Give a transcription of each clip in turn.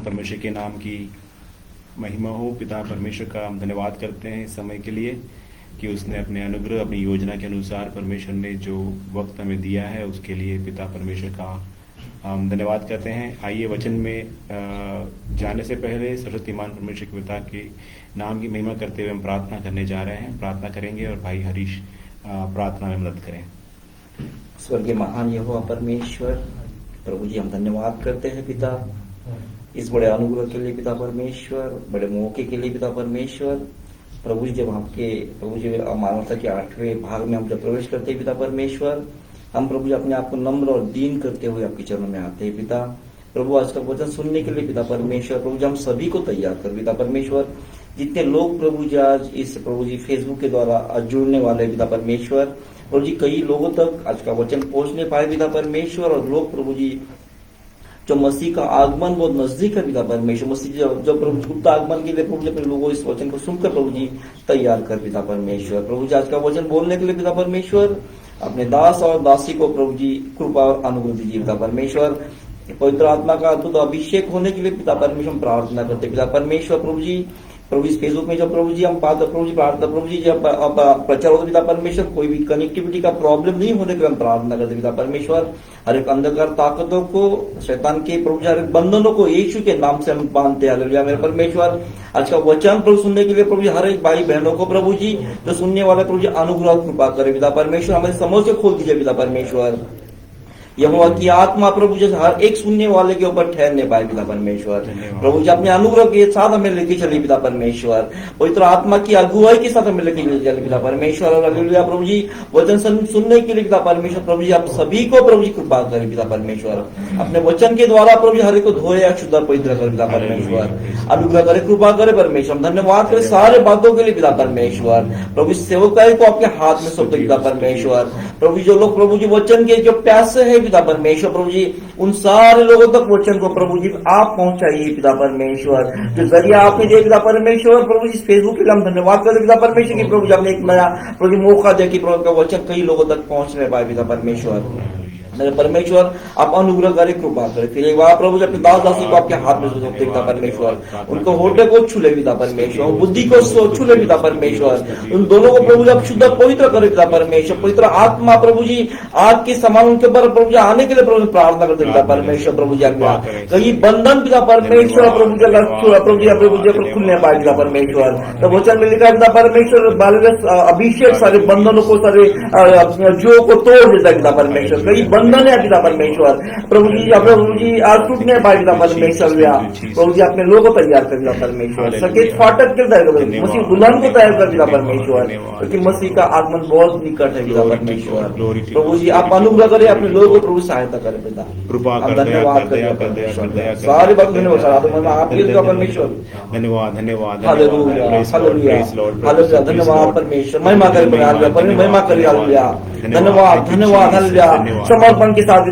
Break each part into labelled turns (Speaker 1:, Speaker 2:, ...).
Speaker 1: परमेश्वर के नाम की महिमा हो। पिता परमेश्वर का हम धन्यवाद करते हैं इस समय के लिए कि उसने अपने अनुग्रह, अपनी योजना के अनुसार परमेश्वर ने जो वक्त हमें दिया है उसके लिए पिता परमेश्वर का हम धन्यवाद करते हैं। आइए वचन में जाने से पहले सरस्वती मान परमेश्वर के पिता के नाम की महिमा करते हुए हम प्रार्थना करने जा रहे हैं। प्रार्थना करेंगे और भाई हरीश प्रार्थना में मदद करें।
Speaker 2: स्वर्गीय महान यहोवा परमेश्वर, प्रभु जी हम धन्यवाद करते हैं पिता, इस बड़े अनुग्रह के लिए पिता परमेश्वर, बड़े मौके के लिए पिता परमेश्वर। प्रभु जी जब आपके प्रभु जी मानवता के 8वें भाग में हम जब प्रवेश करते हैं पिता परमेश्वर, हम प्रभु जी अपने आप को नम्र और दीन करते हुए आपके चरणों में आते हैं पिता। प्रभु आज का वचन सुनने के लिए पिता परमेश्वर, प्रभु जी हम सभी को तैयार कर पिता परमेश्वर। जितने लोग प्रभु जी आज इस प्रभु जी फेसबुक के द्वारा जुड़ने वाले पिता परमेश्वर, प्रभु जी कई लोगों तक आज का वचन पहुंचने पाए पिता परमेश्वर। और लोग प्रभु जी जो मसीह का आगमन बहुत नजदीक है पिता परमेश्वर, मसीह जो प्रभु गुप्त आगमन के लिए प्रभु जी अपने लोगों इस वचन को सुनकर प्रभु जी तैयार कर पिता परमेश्वर। प्रभु जी आज का वचन बोलने के लिए पिता परमेश्वर अपने दास और दासी को प्रभु जी कृपा और अनुग्रह दीजिए पिता परमेश्वर। पवित्र आत्मा का अद्भुत अभिषेक होने के लिए पिता परमेश्वर हम प्रार्थना करते पिता परमेश्वर। प्रभु जी फेसबुक में जो प्रभु जी हम प्रभु जी प्रार्थना प्रभु जी जब प्रचार होता पिता परमेश्वर, कोई भी कनेक्टिविटी का प्रॉब्लम नहीं होने के लिए हम प्रार्थना करते पिता परमेश्वर। हर एक अंधकार ताकतों को, शैतान के प्रभु जी हर एक बंधनों को यीशु के नाम से हम बांधते हैं हालेलुया मेरे परमेश्वर। आज का वचन प्रभु सुनने के लिए प्रभु जी हर एक भाई बहनों को प्रभु जी जो सुनने वाले प्रभु जी अनुग्रह कृपा करे पिता परमेश्वर। हमारी समझ से खोल दीजिए पिता परमेश्वर। यहोवा की आत्मा प्रभु जी हर एक सुनने वाले के ऊपर ठहरने पाए पिता परमेश्वर। प्रभु जी अपने अनुग्रह के साथ हमें लेके चले पिता परमेश्वर, पवित्र आत्मा की अगुवाई के साथ हमें लेके चले पिता परमेश्वर। और हालेलुया प्रभु जी वचन सुनने के लिए पिता परमेश्वर, प्रभु जी आप सभी को प्रभु जी कृपा करें पिता परमेश्वर। अपने वचन के द्वारा प्रभु जी हर एक को धोए अशुद्ध पवित्र कर पिता परमेश्वर। अनुग्रह करे, कृपा करे परमेश्वर। धन्यवाद करे सारे बातों के लिए पिता परमेश्वर। प्रभु सेवकाई को आपके हाथ में सौंपते पिता परमेश्वर। प्रभु जो लोग प्रभु जी वचन के जो प्यासे है पिता परमेश्वर, प्रभु जी उन सारे लोगों तक वचन को प्रभु जी आप पहुंचाइए पिता परमेश्वर। जो जरिया आपने दिया पिता परमेश्वर, प्रभु जी फेसबुक के लिए हम धन्यवाद करते पिता परमेश्वर की प्रभु जी आपने एक नया प्रभु जी मौका दिया कि प्रभु का वचन कई लोगों तक पहुंचने पाए पिता परमेश्वर। मेरे परमेश्वर आप अनुग्रह करे, कृपा करे। फिर एक बार प्रभु जी अपने दास दासी को आपके हाथ में सौंपते पिता परमेश्वर। उनको होठे को छू ले पिता परमेश्वर, बुद्धि को छू ले पिता परमेश्वर। उन दोनों को प्रभु जी आप शुद्ध पवित्र करे पिता परमेश्वर। पवित्र आत्मा प्रभु जी आग के समान उनके ऊपर प्रभु जी आने के लिए प्रभु प्रार्थना करते पिता परमेश्वर। प्रभु जी आपका कहीं बंधन पिता परमेश्वर प्रभु जी खुलने पाए पिता परमेश्वर। तो वचन में लिखा पिता परमेश्वर अभिषेक सारे बंधनों को, सारे जो को तोड़ देता पिता परमेश्वर। कई बंधन है पिता परमेश्वर, प्रभु जी आज टूटने पाए पिता परमेश्वर। प्रभु जी अपने लोगों को तैयार कर पिता परमेश्वर। सकेत फाटक के तैयार कर, मसीह दुल्हन को तैयार कर पिता परमेश्वर, क्योंकि मसीह का आगमन बहुत निकट है पिता परमेश्वर। प्रभु जी आप अनुग्रह करें, अपने लोगों को प्रभु सहायता करें पिता। धन्यवाद करें सारे बात धन्यवाद आप परमेश्वर।
Speaker 1: धन्यवाद धन्यवाद
Speaker 2: हालेलुया धन्यवाद परमेश्वर। महिमा करें महिमा करें हालेलुया। धन्यवाद धन्यवाद हालेलुया। समर्पण के साथ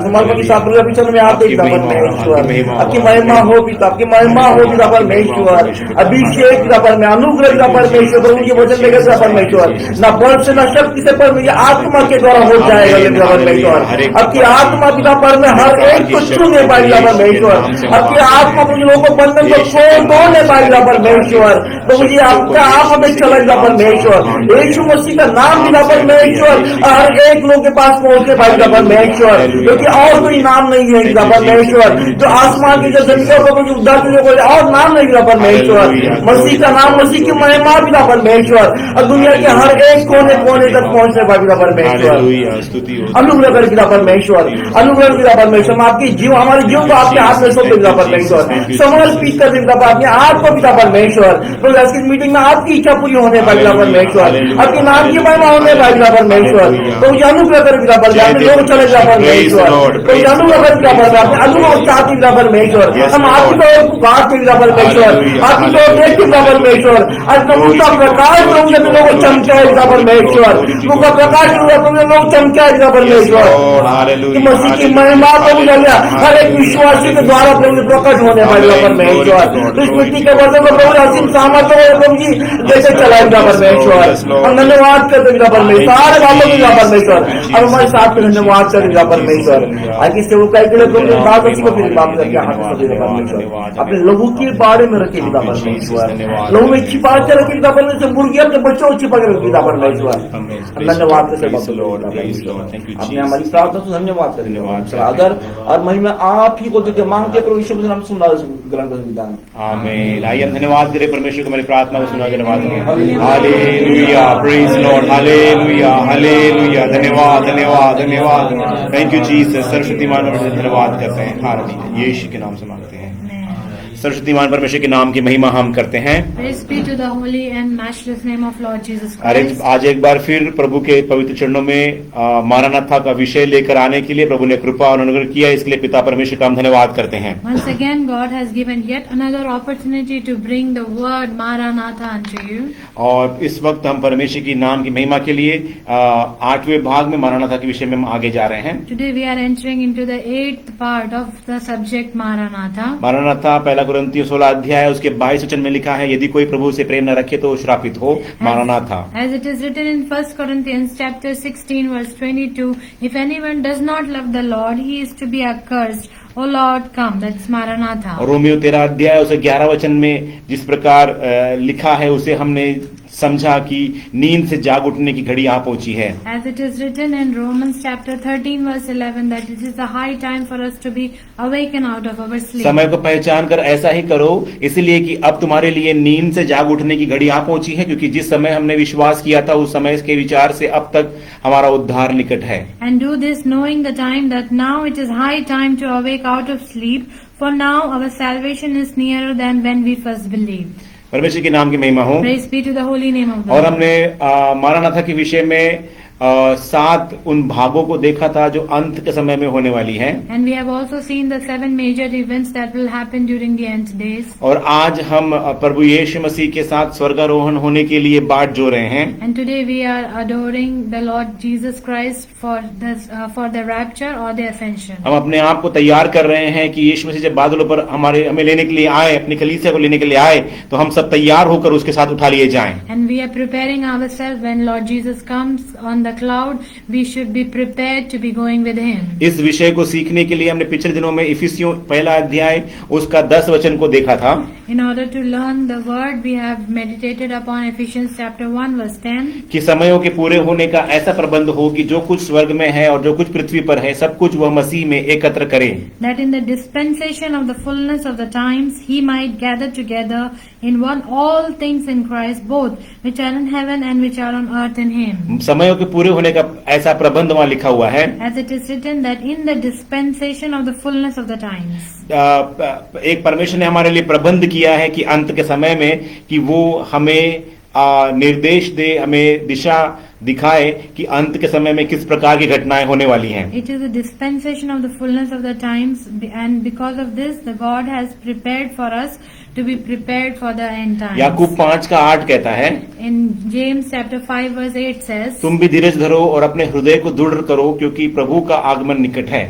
Speaker 2: समर्पण के साथ चरण में आते पिता परमेश्वर। आपकी महिमा हो पिता, आपकी महिमा हो पिता परमेश्वर। अभिषेक पिता परमेश्वर, अनुग्रह पिता परमेश्वर। प्रभु के वचन लेकर पिता परमेश्वर, न बल से न शक्ति से परमेश्वर आत्मा के द्वारा हो जाएगा पिता परमेश्वर। आपकी आत्मा पिता परमेश्वर हर एक को छूने पाए पिता परमेश्वर। आपकी आत्मा प्रभु लोगों को बंधन को तोड़ने पाए पिता परमेश्वर। प्रभु जी आपका आप हमें चला पिता परमेश्वर। यीशु मसीह का नाम पिता परमेश्वर हर एक लोग के पास पहुंचने पाए पिता परमेश्वर, क्योंकि और कोई नाम नहीं है पिता परमेश्वर। जो आसमान की जो जमीन को उद्धार के लिए और नाम नहीं पिता परमेश्वर। मसीह का नाम, मसीह की महिमा पिता परमेश्वर और दुनिया के हर एक कोने कोने तक पहुंचने पाए पिता परमेश्वर। अनुग्रह कर पिता परमेश्वर, अनुग्रह पिता परमेश्वर। आपकी जीव, हमारे जीव को आपके हाथ में सौंपते पिता परमेश्वर। समर्पित कर पिता अपने आप को पिता परमेश्वर। तो इस मीटिंग में आपकी इच्छा पूरी होने पाए पिता परमेश्वर, आपके नाम की महिमा होने पाए पिता परमेश्वर। तो अनुग्रह कर पिता परमेश्वर। लोग चले पिता परमेश्वर, कोई अनुग्रह कर पिता परमेश्वर। अनुग्रह चाहती पिता परमेश्वर। हम आपकी तो पुकारते पिता परमेश्वर, आपकी तो देखते पिता परमेश्वर। आज उनका प्रकाश लोगों को चमकाए पिता परमेश्वर। उनका प्रकाश लोग चमकाए पिता परमेश्वर। मसीह की महिमा प्रभु हर एक विश्वासी के द्वारा प्रभु प्रकट होने वाले परमेश्वर। इस मिट्टी के बर्तन को प्रभु असीम सामर्थ्य प्रभु जी जैसे चलाए पिता परमेश्वर। हम धन्यवाद करते पिता परमेश्वर, सारे बातों की पिता परमेश्वर। अब हमारे साथ में धन्यवाद धन्यवाद करें पिता परमेश्वर। आगे सेवकाई के लिए प्रभु दास को फिर वापस अपने हाथ में सौंपे पिता परमेश्वर। अपने लहू के बारे में रखे पिता परमेश्वर, लहू में छिपा के रखे पिता परमेश्वर, मुर्गियों के बच्चों को छिपा के रखे पिता परमेश्वर। धन्यवाद करते अपने हमारी प्रार्थना से धन्यवाद करें अगर और महिमा आप ही को देते मांगते प्रभु यीशु के नाम से सुना ग्रहण कर विधान।
Speaker 1: आमीन। आइए हम धन्यवाद करें परमेश्वर को, हमारी प्रार्थना को सुना, धन्यवाद करें। Hallelujah, praise Lord, hallelujah, hallelujah, धन्यवाद धन्यवाद धन्यवाद। Thank you Jesus. सरस्वती मां से धन्यवाद करते हैं, हालेलुया, यीशु के नाम से मांगते हैं। सरस्वती मान परमेश्वर के नाम की महिमा हम करते हैं।
Speaker 3: Praise be to the holy and matchless name of Lord Jesus
Speaker 1: अरे
Speaker 3: Christ.
Speaker 1: आज एक बार फिर प्रभु के पवित्र चरणों में मारानाथा का विषय लेकर आने के लिए प्रभु ने कृपा और अनुग्रह किया, इसके लिए पिता परमेश्वर का हम धन्यवाद करते हैं।
Speaker 3: Once again, God has given yet another opportunity to bring the word Maranatha unto you.
Speaker 1: और इस वक्त हम परमेश्वर की नाम की महिमा के लिए 8वें भाग में मारानाथा के विषय में हम आगे जा रहे हैं।
Speaker 3: Today we are entering into the 8th part of the subject Maranatha.
Speaker 1: मारानाथा पहला कुरिन्थियों 16 अध्याय उसके 22 वचन में लिखा है, यदि कोई प्रभु से प्रेम न रखे तो श्रापित हो। मारानाथा।
Speaker 3: As it is written in 1 Corinthians chapter 16 verse 22, if anyone does not love the Lord, he is to be accursed. O Lord, come. That's Maranatha.
Speaker 1: और रोमियो 13 अध्याय उसे 11 वचन में जिस प्रकार लिखा है उसे हमने समझा कि नींद से जाग उठने की घड़ी आ पहुंची है।
Speaker 3: As it is written in Romans chapter 13 verse 11 that it is the high time for us to be awakened out of our sleep.
Speaker 1: समय को पहचान कर ऐसा ही करो, इसलिए कि अब तुम्हारे लिए नींद से जाग उठने की घड़ी आ पहुंची है, क्योंकि जिस समय हमने विश्वास किया था उस समय के विचार से अब तक हमारा उद्धार निकट है।
Speaker 3: And do this knowing the time that now it is high time to awake out of sleep, for now our salvation is nearer than when we first believed.
Speaker 1: परमेश्वर के नाम की महिमा हो।
Speaker 3: Praise be to the holy name of the
Speaker 1: और
Speaker 3: Lord.
Speaker 1: हमने मारानाथा के विषय में 7 उन भागों को देखा था जो अंत के समय में होने वाली हैं।
Speaker 3: And we have also seen the 7 major events that will happen during the end days.
Speaker 1: और आज हम प्रभु यीशु मसीह के साथ स्वर्गारोहण होने के लिए बाट जो रहे हैं।
Speaker 3: And today we are adoring the Lord Jesus Christ for the rapture or the ascension.
Speaker 1: हम अपने आप को तैयार कर रहे हैं कि यीशु मसीह जब बादलों पर हमें लेने के लिए आए, अपनी कलीसिया को लेने के लिए आए, तो हम सब तैयार होकर उसके साथ उठा लिए जाएं।
Speaker 3: And we are preparing ourselves when Lord Jesus comes on the cloud, we should be prepared to be going with him.
Speaker 1: इस विषय को सीखने के लिए हमने पिछले दिनों में इफिसियों 1 अध्याय उसका 10 वचन को देखा था।
Speaker 3: In order to learn the word, we have meditated upon Ephesians chapter 1 verse 10.
Speaker 1: कि समयों के पूरे होने का ऐसा प्रबंध हो कि जो कुछ स्वर्ग में है और जो कुछ पृथ्वी पर है सब कुछ वह मसीह में एकत्र करे।
Speaker 3: That in the dispensation of the fullness of the times, he might gather together in one all things in Christ, both which are in heaven and which are on earth in him.
Speaker 1: समयों के पूरे होने का ऐसा प्रबंध वहाँ लिखा हुआ है।
Speaker 3: As it is written that in the dispensation of the fullness of the times.
Speaker 1: एक परमेश्वर ने हमारे लिए प्रबंध किया है कि अंत के समय में कि वो हमें निर्देश दे, हमें दिशा दिखाए कि अंत के समय में किस प्रकार की घटनाएं होने वाली हैं।
Speaker 3: It is a dispensation of the fullness of the times, and because of this, the God has prepared for us to be prepared for the end times.
Speaker 1: याकूब 5:8 कहता है,
Speaker 3: In James chapter 5 verse 8 says,
Speaker 1: तुम भी धीरज धरो और अपने हृदय को दृढ़ करो, क्योंकि प्रभु का आगमन निकट है।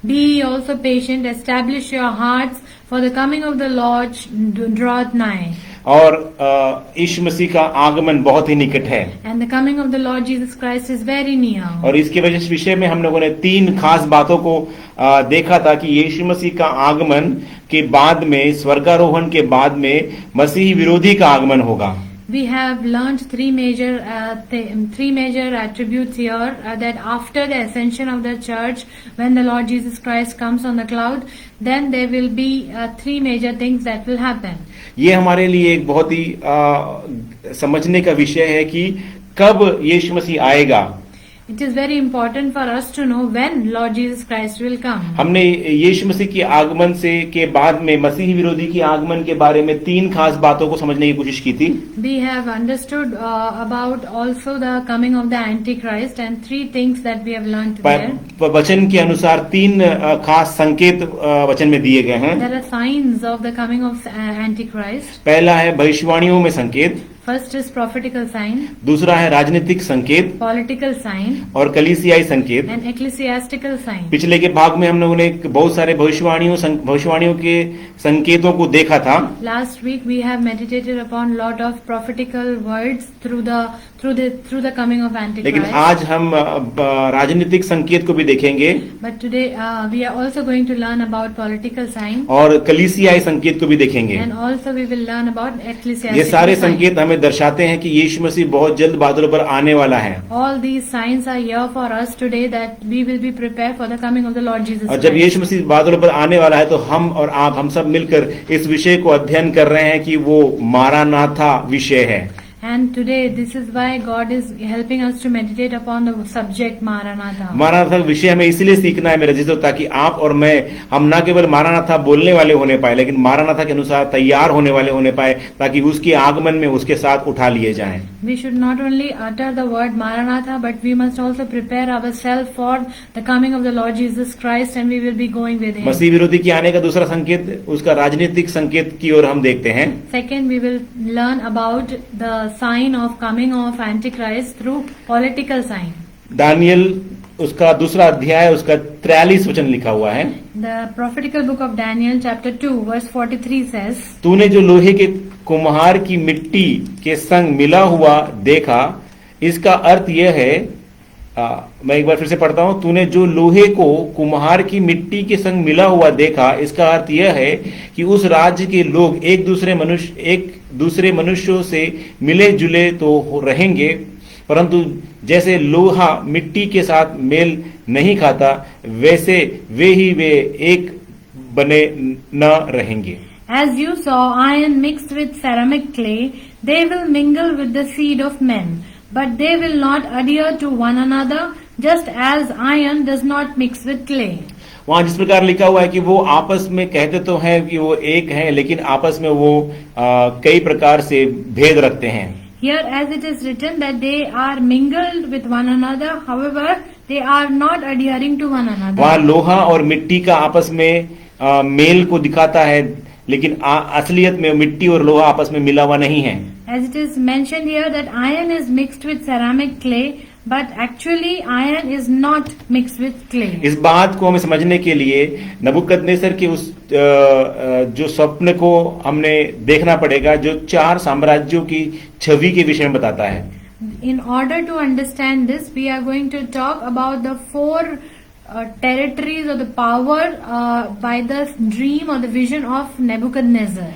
Speaker 3: Be ye also patient, establish your hearts, for the coming of the Lord draweth nigh.
Speaker 1: और यीशु मसीह का आगमन बहुत ही निकट है।
Speaker 3: And the coming of the Lord Jesus Christ is very near.
Speaker 1: और इसके वजह से विषय में हम लोगों ने 3 खास बातों को देखा था कि यीशु मसीह का आगमन के बाद में, स्वर्गारोहण के बाद में मसीही विरोधी का आगमन होगा।
Speaker 3: We have learned three major attributes here, that after the ascension of the church, when the Lord Jesus Christ comes on the cloud, then there will be 3 major things that will happen.
Speaker 1: ये हमारे लिए एक बहुत ही समझने का विषय है कि कब यीशु मसीह आएगा।
Speaker 3: It is very important for us to know when Lord Jesus Christ will come.
Speaker 1: हमने यीशु मसीह के आगमन से के बाद में मसीही विरोधी के आगमन के बारे में 3 खास बातों को समझने की कोशिश की थी।
Speaker 3: We have understood about also the coming of the Antichrist, and 3 things that we have learned there.
Speaker 1: वचन के अनुसार 3 खास संकेत वचन में दिए गए हैं।
Speaker 3: There are signs of the coming of Antichrist.
Speaker 1: पहला है भविष्यवाणियों में संकेत,
Speaker 3: First is prophetical sign,
Speaker 1: दूसरा है राजनीतिक संकेत
Speaker 3: political sign,
Speaker 1: और कलीसियाई संकेत।
Speaker 3: and ecclesiastical sign.
Speaker 1: पिछले के भाग में हम लोगों ने बहुत सारे भविष्यवाणियों के संकेतों को देखा था।
Speaker 3: Last week we have meditated upon lot of prophetical words through the coming of
Speaker 1: लेकिन
Speaker 3: Antichrist.
Speaker 1: आज हम राजनीतिक संकेत को भी देखेंगे
Speaker 3: But today we are also going to learn about political signs,
Speaker 1: और कलीसियाई संकेत को भी देखेंगे।
Speaker 3: and also we will learn about
Speaker 1: ये
Speaker 3: ecclesiastical
Speaker 1: सारे
Speaker 3: signs.
Speaker 1: संकेत हमें दर्शाते हैं कि यीशु मसीह बहुत जल्द बादलों पर आने वाला है।
Speaker 3: All these signs are here for us today, that we will be prepared for the coming of the Lord Jesus
Speaker 1: और जब
Speaker 3: Christ.
Speaker 1: यीशु मसीह बादलों पर आने वाला है तो हम और आप हम सब मिलकर इस विषय को अध्ययन कर रहे हैं कि वो मारानाथा विषय है।
Speaker 3: And today, this is why God is helping us to meditate upon the subject Maranatha.
Speaker 1: मारानाथा विषय हमें इसलिए सीखना है मेरे जीजो, ताकि आप और मैं हम ना केवल मारानाथा बोलने वाले होने पाए, लेकिन मारानाथा के अनुसार तैयार होने वाले होने पाए, ताकि उसके आगमन में उसके साथ उठा लिए जाएं।
Speaker 3: We should not only utter the word Maranatha, but we must also prepare ourselves for the coming of the Lord Jesus Christ, and we will be going with Him.
Speaker 1: मसीह विरोधी के आने का दूसरा संकेत उसका राजनीतिक संकेत की ओर हम देखते हैं।
Speaker 3: Second, we will learn about the sign of coming of Antichrist through political sign.
Speaker 1: Daniel उसका दूसरा अध्याय उसका 43 वचन लिखा हुआ है।
Speaker 3: The prophetical book of Daniel, chapter 2, verse 43 says,
Speaker 1: तूने जो लोहे के कुम्हार की मिट्टी के संग मिला हुआ देखा, इसका अर्थ यह है, मैं एक बार फिर से पढ़ता हूं, तूने जो लोहे को कुम्हार की मिट्टी के संग मिला हुआ देखा, इसका अर्थ यह है कि उस राज्य के लोग एक दूसरे मनुष्यों से मिले जुले तो रहेंगे, परंतु जैसे लोहा मिट्टी के साथ मेल नहीं खाता, वैसे वे एक बने न रहेंगे।
Speaker 3: As you saw iron mixed with ceramic clay, they will mingle with the seed of men, but they will not adhere to one another, just as iron does not mix with clay.
Speaker 1: वहां जिस प्रकार लिखा हुआ है कि वो आपस में कहते तो हैं कि वो एक हैं, लेकिन आपस में वो कई प्रकार से भेद रखते हैं।
Speaker 3: Here as it is written that they are mingled with one another, however, they are not adhering to one another.
Speaker 1: वहां लोहा और मिट्टी का आपस में मेल को दिखाता है, लेकिन असलियत में मिट्टी और लोहा आपस में मिला हुआ नहीं है।
Speaker 3: As it is mentioned here that iron is mixed with ceramic clay, but actually iron is not mixed with clay.
Speaker 1: इस बात को हमें समझने के लिए नबूकदनेस्सर के उस जो स्वप्न को हमने देखना पड़ेगा, जो 4 साम्राज्यों की छवि के विषय में बताता है।
Speaker 3: In order to understand this, we are going to talk about the 4 territories or the power by the dream or the vision of Nebuchadnezzar.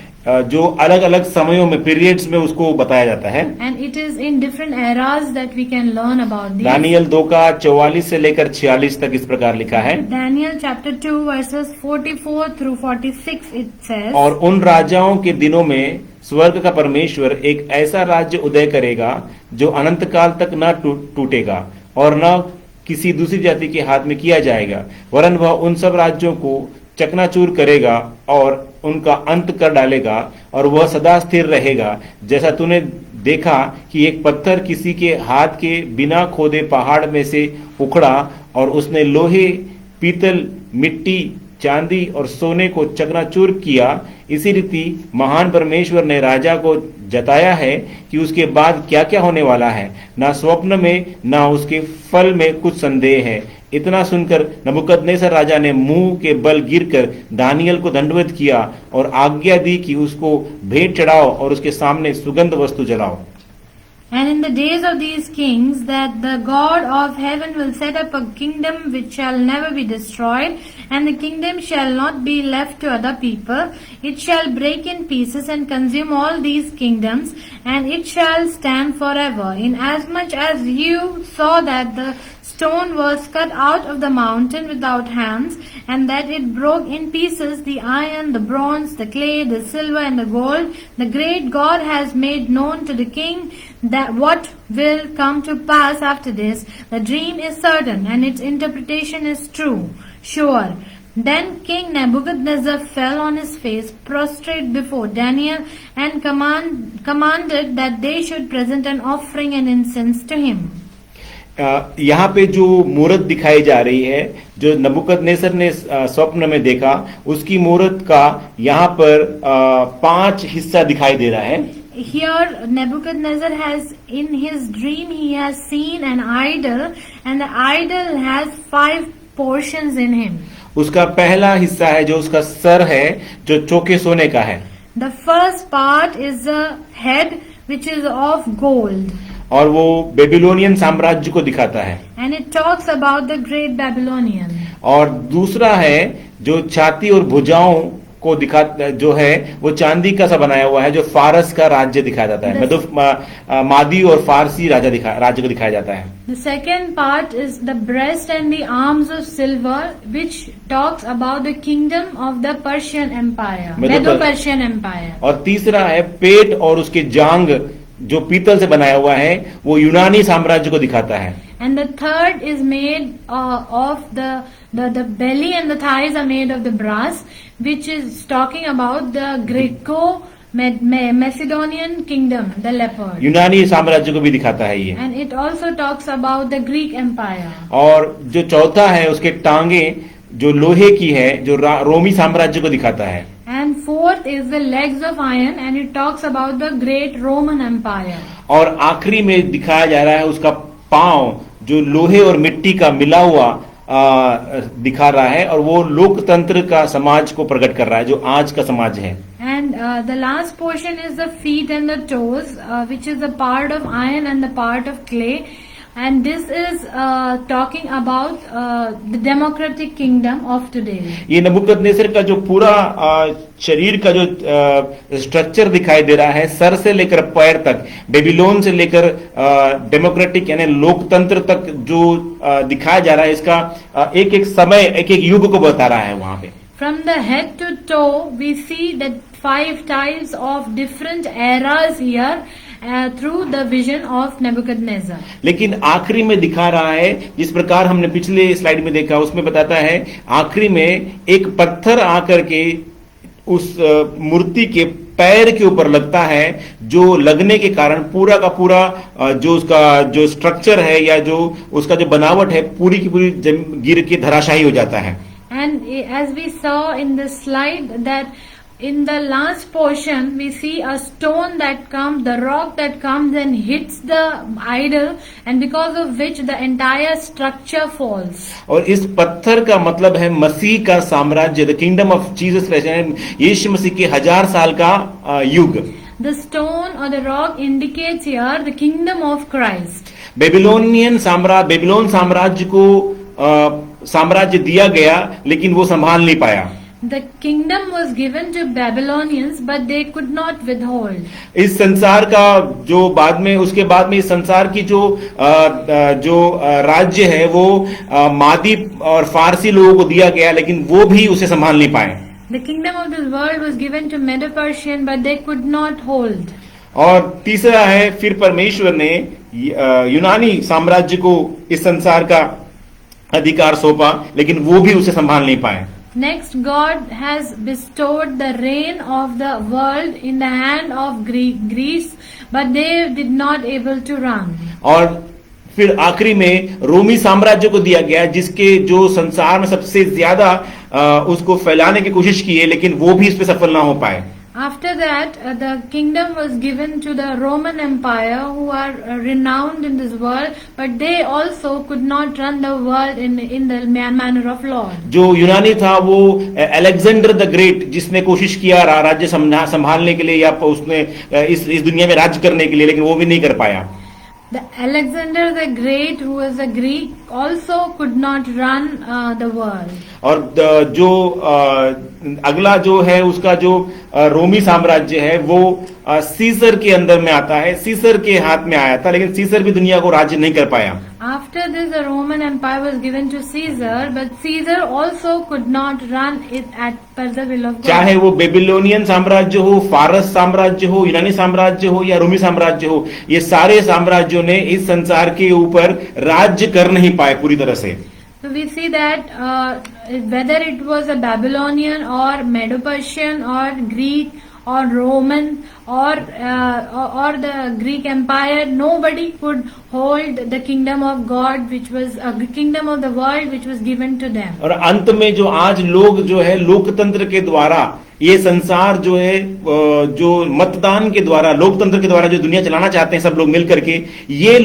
Speaker 1: जो अलग अलग समयों में पीरियड्स में उसको बताया जाता है।
Speaker 3: And it is in different eras that we can learn about these.
Speaker 1: Daniel 2 का 44 से लेकर 46 तक इस प्रकार लिखा है।
Speaker 3: Daniel chapter 2 verses 44 through 46 it says,
Speaker 1: और उन राजाओं के दिनों में स्वर्ग का परमेश्वर एक ऐसा राज्य उदय करेगा जो अनंत काल तक न टूटेगा और न किसी दूसरी जाति के हाथ में किया जाएगा, वरन वह उन सब राज्यों को चकनाचूर करेगा और उनका अंत कर डालेगा, और वह सदा स्थिर रहेगा। जैसा तूने देखा कि एक पत्थर किसी के हाथ के बिना खोदे पहाड़ में से उखड़ा और उसने लोहे, पीतल, मिट्टी, चांदी और सोने को चकनाचूर किया, इसी रीति महान परमेश्वर ने राजा को जताया है कि उसके बाद क्या क्या होने वाला है। ना स्वप्न में ना उसके फल में कुछ संदेह है। इतना सुनकर नबूकदनेस्सर राजा ने मुंह के बल गिरकर दानियल को दंडवत किया और आज्ञा दी कि उसको भेंट चढ़ाओ और उसके सामने सुगंध वस्तु जलाओ।
Speaker 3: And in the days of these kings, that the God of heaven will set up a kingdom which shall never be destroyed, and the kingdom shall not be left to other people. It shall break in pieces and consume all these kingdoms, and it shall stand forever. Inasmuch as you saw that the stone was cut out of the mountain without hands, and that it broke in pieces the iron, the bronze, the clay, the silver, and the gold, the great God has made known to the king that what will come to pass after this. The dream is certain, and its interpretation is true, sure. Then King Nebuchadnezzar fell on his face, prostrate before Daniel, and commanded that they should present an offering and incense to him.
Speaker 1: यहाँ पे जो मूर्त दिखाई जा रही है, जो नबूकदनेस्सर ने स्वप्न में देखा, उसकी मूर्त का यहाँ पर 5 हिस्सा दिखाई दे रहा है।
Speaker 3: Here Nebuchadnezzar has, in his dream, he has seen an idol, and the idol has 5 portions in him.
Speaker 1: उसका पहला हिस्सा है जो उसका सर है, जो चौके सोने का है।
Speaker 3: The first part is the head, which is of gold.
Speaker 1: और वो बेबीलोनियन साम्राज्य को दिखाता है।
Speaker 3: And it talks about the great Babylonian.
Speaker 1: और दूसरा है जो छाती और भुजाओं को दिखा जो है वो चांदी का सा बनाया हुआ है, जो फारस का राज्य दिखाया जाता है। मतलब मादी और फारसी राज्य को दिखाया जाता है।
Speaker 3: The second part is the breast and the arms of silver, which talks about the kingdom of the Persian Empire, Medo-Persian Empire.
Speaker 1: और तीसरा है पेट और उसके जांग जो पीतल से बनाया हुआ है, वो यूनानी साम्राज्य को दिखाता है।
Speaker 3: And the third is made of the belly, and the thighs are made of the brass, which is talking about the Greco-Macedonian kingdom, the leopard.
Speaker 1: यूनानी साम्राज्य को भी दिखाता है ये।
Speaker 3: And it also talks about the Greek Empire.
Speaker 1: और जो चौथा है उसके टांगे जो लोहे की है, जो रोमी साम्राज्य को दिखाता है।
Speaker 3: And fourth is the legs of iron, and it talks about the great Roman Empire.
Speaker 1: और आखिरी में दिखाया जा रहा है उसका पांव जो लोहे और मिट्टी का मिला हुआ दिखा रहा है, और वो लोकतंत्र का समाज को प्रकट कर रहा है जो आज का समाज है।
Speaker 3: And the last portion is the feet and the toes, which is a part of iron and the part of clay. And this is talking about the democratic kingdom of today.
Speaker 1: ये नबूकदनेस्सर का जो पूरा शरीर का जो structure दिखाई दे रहा है, सर से लेकर पैर तक, बेबीलोन से लेकर डेमोक्रेटिक यानी लोकतंत्र तक जो दिखाया जा रहा है, इसका एक एक समय, एक एक युग को बता रहा है वहां पे।
Speaker 3: From the head to toe, we see that 5 types of different eras here through the vision of Nebuchadnezzar.
Speaker 1: लेकिन आखिरी में दिखा रहा है, जिस प्रकार हमने पिछले स्लाइड में देखा, उसमें बताता है आखिरी में एक पत्थर आकर के उस मूर्ति के पैर के ऊपर लगता है, जो लगने के कारण पूरा का पूरा जो उसका जो स्ट्रक्चर है या जो उसका जो बनावट है, पूरी की पूरी गिर के धराशायी हो जाता है।
Speaker 3: And as we saw in the slide, that in the last portion we see a stone that comes, the rock that comes and hits the idol, and because of which the entire structure falls.
Speaker 1: और इस पत्थर का मतलब है मसीह का साम्राज्य, the kingdom of Jesus Christ, यीशु मसीह के 1000 साल का युग।
Speaker 3: The stone or the rock indicates here the kingdom of Christ.
Speaker 1: Babylon साम्राज्य को साम्राज्य दिया गया, लेकिन वो संभाल नहीं पाया।
Speaker 3: The kingdम was given to Babylonians, but they could not withhold.
Speaker 1: इस संसार का जो बाद में, उसके बाद में इस संसार की जो राज्य है वो मादी और फारसी लोगों को दिया गया, लेकिन वो भी उसे संभाल नहीं पाए।
Speaker 3: The kingdom of this world was given to Medo-Persian, but they could not hold.
Speaker 1: और तीसरा है, फिर परमेश्वर ने यूनानी साम्राज्य को इस संसार का अधिकार सौंपा, लेकिन वो भी उसे संभाल नहीं पाए।
Speaker 3: Next, God has bestowed the reign of the world in the hand of Greece, but they did not able to run.
Speaker 1: और फिर आखिरी में रोमी साम्राज्य को दिया गया, जिसके जो संसार में सबसे ज्यादा उसको फैलाने की कोशिश की है, लेकिन वो भी इस पे सफल ना हो पाए।
Speaker 3: After that, the kingdom was given to the Roman Empire, who are renowned in this world, but they also could not run the world in the manner of Lord.
Speaker 1: जो यूनानी था वो अलेक्जेंडर द ग्रेट, जिसने कोशिश किया राज्य संभालने के लिए या उसने इस दुनिया में राज्य करने के लिए, लेकिन वो भी नहीं कर पाया।
Speaker 3: The Alexander the Great, who was a Greek, also could not run the world.
Speaker 1: और जो अगला जो है उसका जो रोमी साम्राज्य है वो सीसर के अंदर में आता है, सीसर के हाथ में आया था, लेकिन सीसर भी दुनिया को राज्य नहीं कर पाया।
Speaker 3: After this, the Roman Empire was given to Caesar, but Caesar also could not run it per the will of God.
Speaker 1: चाहे वो बेबीलोनियन साम्राज्य हो, फारस साम्राज्य हो, यूनानी साम्राज्य हो या रोमी साम्राज्य हो, ये सारे साम्राज्यों ने इस संसार के ऊपर राज्य कर नहीं पाए पूरी तरह से।
Speaker 3: So we see that whether it was a Babylonian or Medo-Persian or Greek or Roman or the Greek Empire, nobody could hold the kingdom of God, which was a kingdom of the world, which was given to them.
Speaker 1: और अंत में जो आज लोग जो है लोकतंत्र के द्वारा ये संसार जो है, जो मतदान के द्वारा, लोकतंत्र के द्वारा जो दुनिया चलाना चाहते हैं सब लोग मिल करके, ये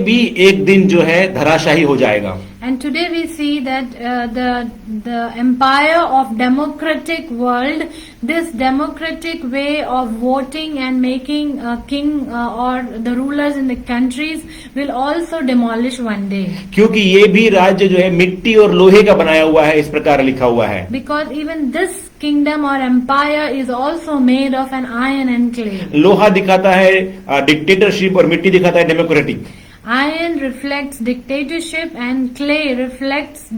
Speaker 1: भी एक दिन जो है धराशाही हो जाएगा।
Speaker 3: And today we see that the empire of democratic world, this democratic way of voting and making a king or the rulers in the countries will also demolish one day.
Speaker 1: क्योंकि ये भी राज्य जो है मिट्टी और लोहे का बनाया हुआ है, इस प्रकार लिखा हुआ है।
Speaker 3: Because even this kingdom or empire is also made of an iron and clay.
Speaker 1: लोहा दिखाता है डिक्टेटरशिप और मिट्टी दिखाता है democratic.
Speaker 3: Iron reflects dictatorship and clay reflects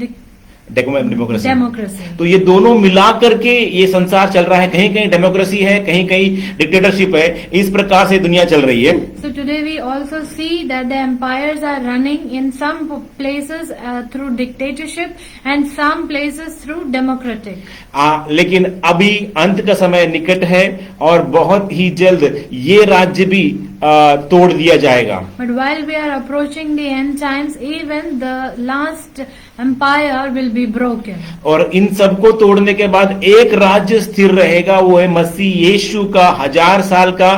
Speaker 1: democracy.
Speaker 3: democracy.
Speaker 1: तो ये दोनों मिला करके ये संसार चल रहा है, कहीं कहीं डेमोक्रेसी है, कहीं कहीं डिक्टेटरशिप है, इस प्रकार से दुनिया चल रही है।
Speaker 3: So today we also see that the empires are running in some places through dictatorship and some places through democratic.
Speaker 1: लेकिन अभी अंत का समय निकट है और बहुत ही जल्द ये राज्य भी तोड़ दिया जाएगा।
Speaker 3: But while we are approaching the end times, even the last empire will be broken.
Speaker 1: और इन सबको तोड़ने के बाद एक राज्य स्थिर रहेगा, वो है मसीह यीशु का 1000 साल का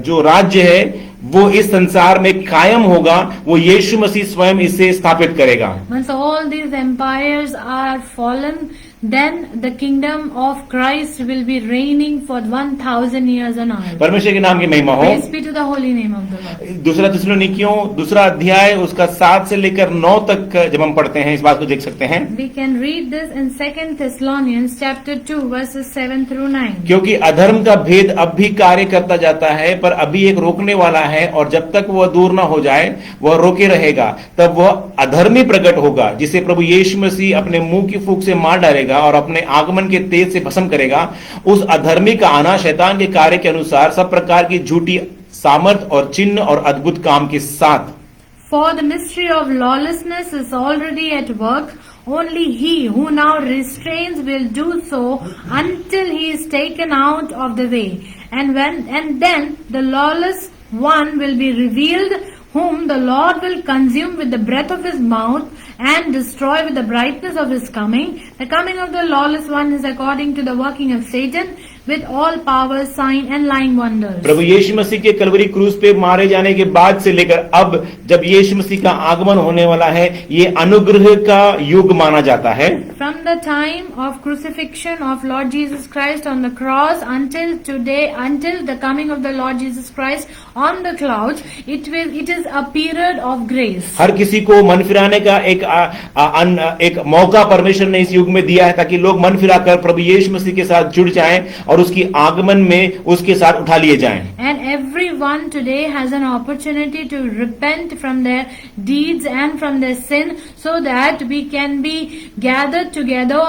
Speaker 1: जो राज्य है वो इस संसार में कायम होगा, वो यीशु मसीह स्वयं इसे स्थापित करेगा।
Speaker 3: Once all these empires are fallen, then the kingdom of Christ will be reigning for 1000 years on earth.
Speaker 1: परमेश्वर के नाम की महिमा हो।
Speaker 3: Praise be to the holy name of the Lord.
Speaker 1: दूसरा थिस्सलुनीकियों 2 अध्याय उसका 7 से लेकर 9 तक जब हम पढ़ते हैं इस बात को देख सकते हैं।
Speaker 3: We can read this in 2 Thessalonians chapter 2 verses 7 through 9.
Speaker 1: क्योंकि अधर्म का भेद अब भी कार्य करता जाता है, पर अभी एक रोकने वाला है, और जब तक वह दूर ना हो जाए वह रोके रहेगा, तब वह अधर्मी प्रकट होगा, जिसे प्रभु यीशु मसीह अपने मुंह की फूंक से मार डालेगा और अपने आगमन के तेज से भस्म करेगा। उस अधर्मी का आना शैतान के कार्य के अनुसार सब प्रकार की झूठी सामर्थ और चिन्ह और अद्भुत काम के साथ।
Speaker 3: For the mystery of lawlessness is already at work. Only he who now restrains will do so until he is taken out of the way. And then the lawless one will be revealed, whom the Lord will consume with the breath of his mouth and destroy with the brightness of his coming. The coming of the lawless one is according to the working of Satan, with all power, sign and lying wonders.
Speaker 1: प्रभु यीशु मसीह के कलवरी क्रूस पे मारे जाने के बाद से लेकर अब जब यीशु मसीह का आगमन होने वाला है, ये अनुग्रह का युग माना जाता है।
Speaker 3: From the time of crucifixion of Lord Jesus Christ on the cross until today, until the coming of the Lord Jesus Christ on the clouds, it is a period of grace.
Speaker 1: हर किसी को मन फिराने का एक मौका परमेश्वर ने इस युग में दिया है, ताकि लोग मन फिराकर प्रभु यीशु मसीह के साथ जुड़ जाएं और उसकी आगमन में उसके साथ उठा लिए जाएं।
Speaker 3: And everyone today has an opportunity to repent from their deeds and from their sin, so that we can be gathered together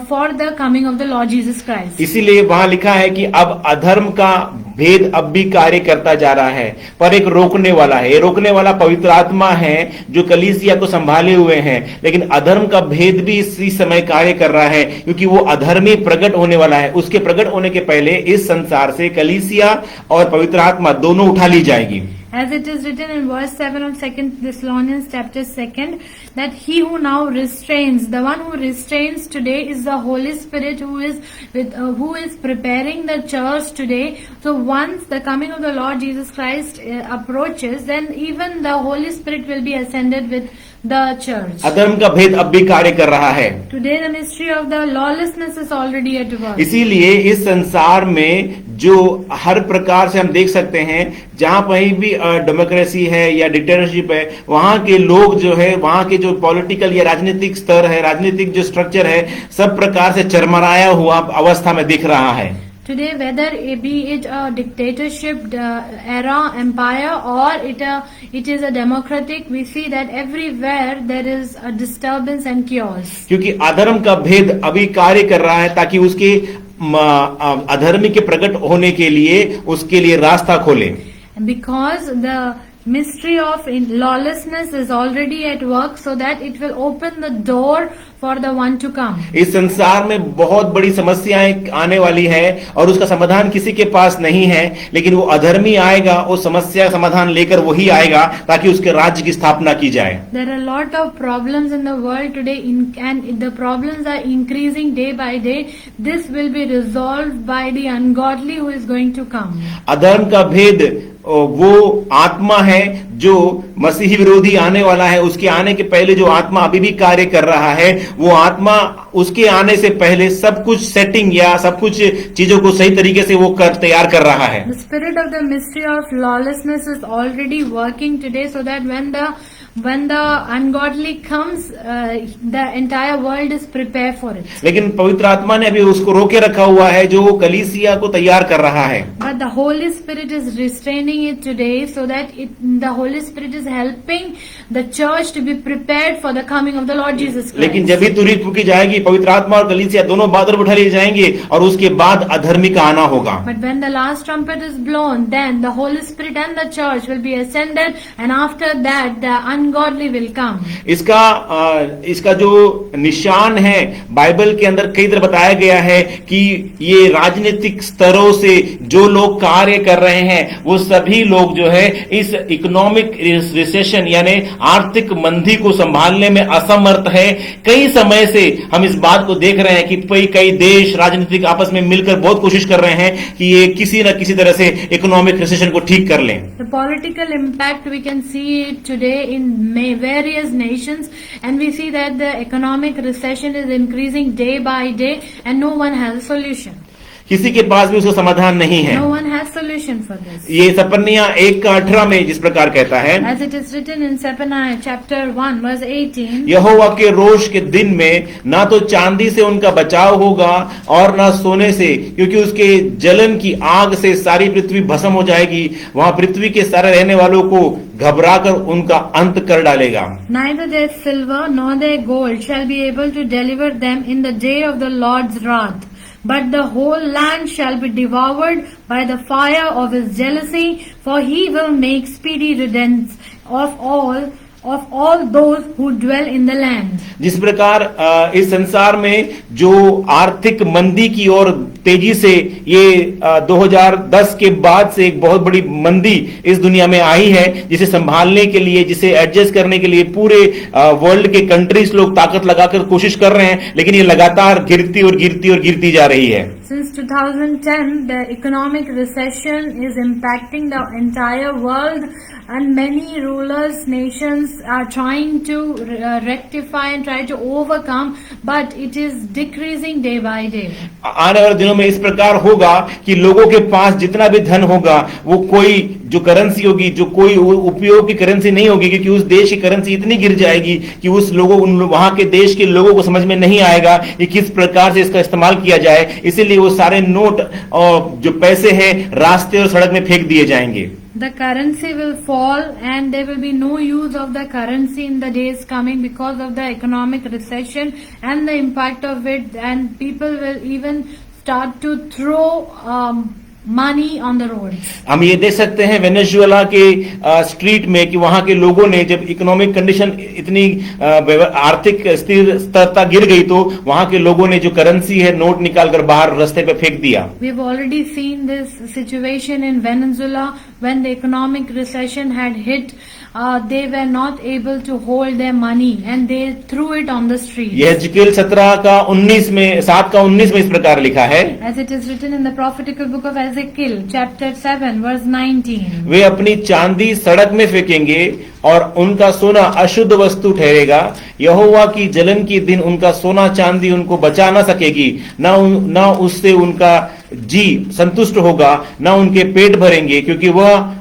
Speaker 3: for the coming of the Lord Jesus Christ.
Speaker 1: इसीलिए वहां लिखा है कि अब अधर्म का भेद अब भी कार्य करता जा रहा है, पर एक रोकने वाला है। ये रोकने वाला पवित्र आत्मा है जो कलीसिया को संभाले हुए हैं, लेकिन अधर्म का भेद भी इसी समय कार्य कर रहा है, क्योंकि वो अधर्मी प्रकट होने वाला है। उसके प्रकट होने के पहले इस संसार से कलीसिया और पवित्र आत्मा दोनों उठा ली जाएगी।
Speaker 3: As it is written in verse 7 of 2 Thessalonians chapter 2, that he who now restrains, the one who restrains today is the Holy Spirit who is preparing the church today. So once the coming of the Lord Jesus Christ approaches, then even the Holy Spirit will be ascended with the church.
Speaker 1: अधर्म का भेद अब भी कार्य कर रहा है।
Speaker 3: Today the mystery of the lawlessness is already at work.
Speaker 1: इसीलिए इस संसार में जो हर प्रकार से हम देख सकते हैं, जहां कहीं भी डेमोक्रेसी है या डिक्टेटरशिप है, वहां के लोग जो है, वहां के जो पॉलिटिकल या राजनीतिक स्तर है, राजनीतिक जो स्ट्रक्चर है, सब प्रकार से चरमराया हुआ अवस्था में दिख रहा है।
Speaker 3: Today, whether it be a dictatorship era empire or it is a democratic, we see that everywhere there is a disturbance and chaos.
Speaker 1: क्योंकि अधर्म का भेद अभी कार्य कर रहा है, ताकि उसके अधर्मी के प्रकट होने के लिए उसके लिए रास्ता खोले।
Speaker 3: Because the mystery of lawlessness is already at work, so that it will open the door for the one to come.
Speaker 1: इस संसार में बहुत बड़ी समस्याएं आने वाली है और उसका समाधान किसी के पास नहीं है, लेकिन वो अधर्मी आएगा, उस समस्या समाधान लेकर वही आएगा ताकि उसके राज्य की स्थापना की जाए।
Speaker 3: There are a lot of problems in the world today, and the problems are increasing day by day. This will be resolved by the ungodly who is going to come.
Speaker 1: अधर्म का भेद वो आत्मा है जो मसीही विरोधी आने वाला है, उसके आने के पहले जो आत्मा अभी भी कार्य कर रहा है, वो आत्मा उसके आने से पहले सब कुछ सेटिंग या सब कुछ चीजों को सही तरीके से वो तैयार कर रहा है।
Speaker 3: The spirit of the mystery of lawlessness is already working today, so that when the ungodly comes, the entire world is prepared for it.
Speaker 1: लेकिन पवित्र आत्मा ने अभी उसको रोके रखा हुआ है, जो वो कलीसिया को तैयार कर रहा है।
Speaker 3: But the Holy Spirit is restraining it today, so that the Holy Spirit is helping the church to be prepared for the coming of the Lord Jesus Christ.
Speaker 1: लेकिन जब भी तुरही फूकी जाएगी, पवित्र आत्मा और कलीसिया दोनों बादल उठा लिए जाएंगे और उसके बाद अधर्मी का आना होगा।
Speaker 3: But when the last trumpet is blown, then the Holy Spirit and the church will be ascended, and after that the ungodly will come.
Speaker 1: इसका जो निशान है, बाइबल के अंदर कई तरह बताया गया है कि ये राजनीतिक स्तरों से जो लोग कार्य कर रहे हैं, वो सभी लोग जो है इस इकोनॉमिक रिसेशन यानी आर्थिक मंदी को संभालने में असमर्थ है। कई समय से हम इस बात को देख रहे हैं कि कई देश राजनीतिक आपस में मिलकर बहुत कोशिश कर रहे हैं कि ये किसी न किसी तरह से इकोनॉमिक रिसेशन को ठीक कर लें।
Speaker 3: The political impact, we can see it today in various nations, and we see that the economic recession is increasing day by day, and no one has a solution.
Speaker 1: किसी के पास भी उसका समाधान नहीं है।
Speaker 3: No one has solution for this.
Speaker 1: ये सपन्निया 1:18 में जिस प्रकार कहता है,
Speaker 3: As it is written in Zephaniah chapter 1 verse 18,
Speaker 1: यहोवा के रोष के दिन में ना तो चांदी से उनका बचाव होगा और ना सोने से, क्योंकि उसके जलन की आग से सारी पृथ्वी भस्म हो जाएगी। वहां पृथ्वी के सारे रहने वालों को घबराकर उनका अंत कर डालेगा।
Speaker 3: neither their silver nor their gold shall be able to deliver them in the day of the Lord's wrath. But the whole land shall be devoured by the fire of his jealousy, for he will make speedy redemption of all those who dwell in the land.
Speaker 1: जिस प्रकार इस संसार में जो आर्थिक मंदी की ओर तेजी से ये 2010 के बाद से एक बहुत बड़ी मंदी इस दुनिया में आई है, जिसे संभालने के लिए, जिसे एडजस्ट करने के लिए पूरे वर्ल्ड के कंट्रीज लोग ताकत लगाकर कोशिश कर रहे हैं, लेकिन ये लगातार गिरती और गिरती और गिरती जा रही है।
Speaker 3: Since 2010, the economic recession is impacting the entire world, and many rulers, nations are trying to rectify and try to overcome, but it is decreasing day by day.
Speaker 1: आने वाले दिनों में इस प्रकार होगा कि लोगों के पास जितना भी धन होगा, वो कोई जो करेंसी होगी, जो कोई उपयोग की करेंसी नहीं होगी, क्योंकि उस देश की करेंसी इतनी गिर जाएगी कि वहां के देश के लोगों को समझ में नहीं आएगा कि किस प्रकार से इसका इस्तेमाल किया जाए। इसीलिए वो सारे नोट और जो पैसे हैं रास्ते और सड़क में फेंक दिए जाएंगे।
Speaker 3: The currency will fall, and there will be no use of the currency in the days coming because of the economic recession and the impact of it, and people will even start to throw money on the roads.
Speaker 1: हम ये देख सकते हैं Venezuela के street में कि वहां के लोगों ने जब इकोनॉमिक कंडीशन इतनी आर्थिक स्थिरता गिर गई, तो वहां के लोगों ने जो करेंसी है नोट निकालकर बाहर रास्ते पे फेंक दिया।
Speaker 3: We've already seen this situation in Venezuela when the economic recession had hit. They were not able to hold their money and they threw it on the street.
Speaker 1: यह एजेकिएल 7 का 19 में इस प्रकार लिखा है,
Speaker 3: As it is written in the prophetical book of Ezekiel, chapter 7, verse 19.
Speaker 1: वे अपनी चांदी सड़क में फेंकेंगे और उनका सोना अशुद्ध वस्तु ठहरेगा। यहोवा की जलन के दिन उनका सोना चांदी उनको बचा ना सकेगी, ना उससे उनका जी संतुष्ट होगा, ना उनके पेट भरेंगे, क्योंकि वह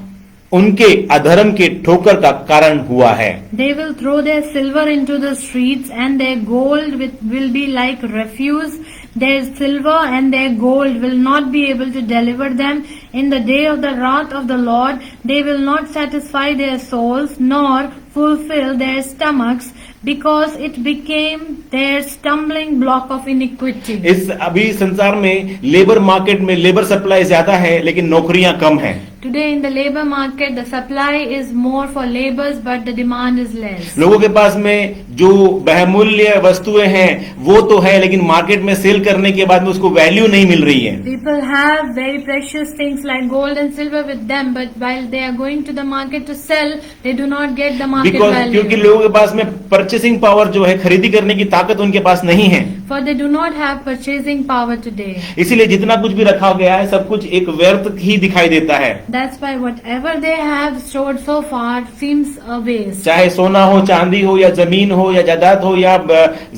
Speaker 1: उनके अधर्म के ठोकर का कारण हुआ है।
Speaker 3: They will throw their silver into the streets, and their gold will be like refuse. Their silver and their gold will not be able to deliver them in the day of the wrath of the Lord. They will not satisfy their souls nor fulfill their stomachs, because it became their stumbling block of iniquity.
Speaker 1: इस अभी संसार में labour market में labour supply ज्यादा है, लेकिन नौकरियां कम है।
Speaker 3: Today in the labor market, the supply is more for laborers, but the demand is less.
Speaker 1: लोगों के पास में जो बहुमूल्य वस्तुएं हैं वो तो है, लेकिन मार्केट में सेल करने के बाद में उसको वैल्यू नहीं मिल रही है।
Speaker 3: People have very precious things like gold and silver with them, but while they are going to the market to sell, they do not get the market value.
Speaker 1: क्योंकि लोगों के पास में परचेसिंग पावर जो है, खरीदी करने की ताकत उनके पास नहीं है।
Speaker 3: for they do not have purchasing power today.
Speaker 1: इसीलिए जितना कुछ भी रखा गया है सब कुछ एक व्यर्थ ही दिखाई देता है।
Speaker 3: That's why whatever they have stored so far seems a waste.
Speaker 1: चाहे सोना हो, चांदी हो, या जमीन हो, या जायदाद हो, या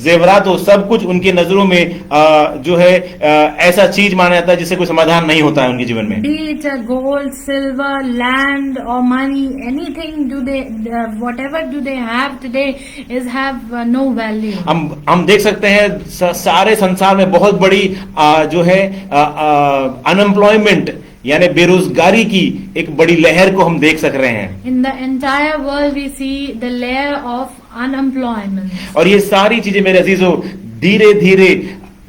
Speaker 1: जेवरात हो, सब कुछ उनके नजरों में जो है ऐसा चीज माना जाता है जिससे कोई समाधान नहीं होता है उनके जीवन में।
Speaker 3: Be it a gold, silver, land or money, anything do they, whatever do they have today is have no value.
Speaker 1: हम देख सकते हैं सारे संसार में बहुत बड़ी जो है अनएम्प्लॉयमेंट यानी बेरोजगारी की एक बड़ी लहर को हम देख सक रहे हैं।
Speaker 3: In the entire world we see the layer of unemployment.
Speaker 1: और ये सारी चीजें मेरे अजीजों धीरे धीरे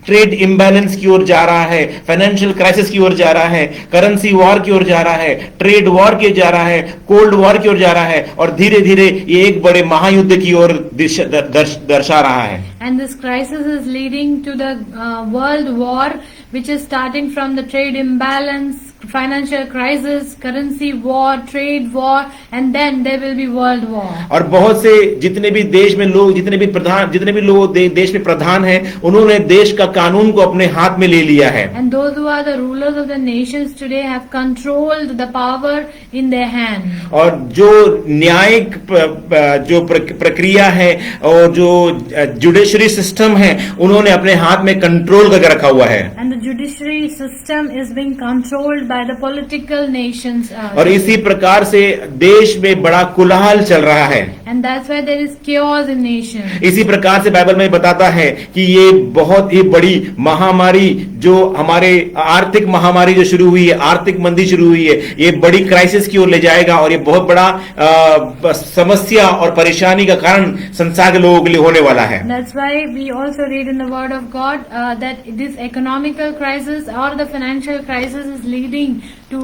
Speaker 1: ट्रेड इम्बैलेंस की ओर जा रहा है, फाइनेंशियल क्राइसिस की ओर जा रहा है, करेंसी वॉर की ओर जा रहा है, ट्रेड वॉर की ओर जा रहा है, कोल्ड वॉर की ओर जा रहा है, और धीरे धीरे ये एक बड़े महायुद्ध की ओर दर्शा रहा है।
Speaker 3: And this crisis is leading to the world war, which is starting from the trade imbalance, financial crisis, currency war, trade war, and then there will be world war.
Speaker 1: और बहुत से जितने भी देश में लोग, जितने भी लोग देश में प्रधान हैं, उन्होंने देश का कानून को अपने हाथ में ले लिया है।
Speaker 3: And those who are the rulers of the nations today have controlled the power in their hand.
Speaker 1: और जो न्यायिक जो प्रक्रिया है और जो जुडिशरी सिस्टम है, उन्होंने अपने हाथ में कंट्रोल करके रखा हुआ है।
Speaker 3: And the judiciary system is being controlled by the political nations.
Speaker 1: और इसी प्रकार से देश में बड़ा कोलाहल चल रहा है।
Speaker 3: And that's why there is chaos in nations.
Speaker 1: इसी प्रकार से बाइबल में बताता है कि ये बहुत ही बड़ी महामारी जो हमारे आर्थिक महामारी जो शुरू हुई है, आर्थिक मंदी शुरू हुई है, ये बड़ी क्राइसिस की ओर ले जाएगा और ये बहुत बड़ा समस्या और परेशानी का कारण संसार के लोगों के लिए होने वाला है।
Speaker 3: That's why we also read in the Word of God that this economical crisis or the financial crisis is leading to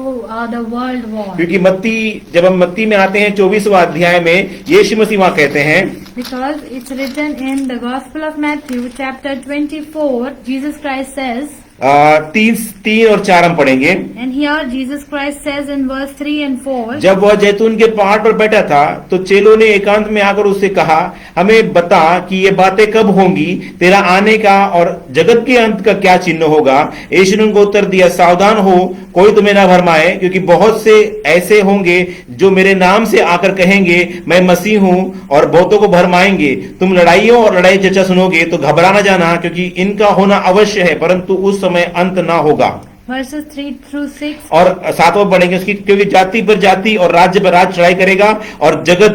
Speaker 3: the world war.
Speaker 1: क्योंकि जब हम मत्ती में आते हैं 24वां अध्याय में, यीशु मसीह वहां कहते हैं,
Speaker 3: Because it's written in the Gospel of Matthew chapter 24, Jesus Christ says,
Speaker 1: 3 और 4 हम पढ़ेंगे।
Speaker 3: and here Jesus Christ says in verse 3 and 4,
Speaker 1: जब वह जैतून के पहाड़ पर बैठा था तो चेलों ने एकांत में आकर उससे कहा, हमें बता कि ये बातें कब होंगी, तेरा आने का और जगत के अंत का क्या चिन्ह होगा। यीशु ने उनको उत्तर दिया, सावधान हो, कोई तुम्हें ना भरमाए, क्योंकि बहुत से ऐसे होंगे जो मेरे नाम से आकर कहेंगे मैं मसीह हूं, और बहुतों को भरमाएंगे। तुम लड़ाइयों और लड़ाई चर्चा सुनोगे तो घबरा ना जाना, क्योंकि इनका होना अवश्य है, परंतु उस समय अंत ना होगा।
Speaker 3: verses 3 through 6,
Speaker 1: और 7वां पढ़ेंगे उसकी, क्योंकि जाति पर जाति और राज्य पर राज्य चढ़ाई करेगा, और जगह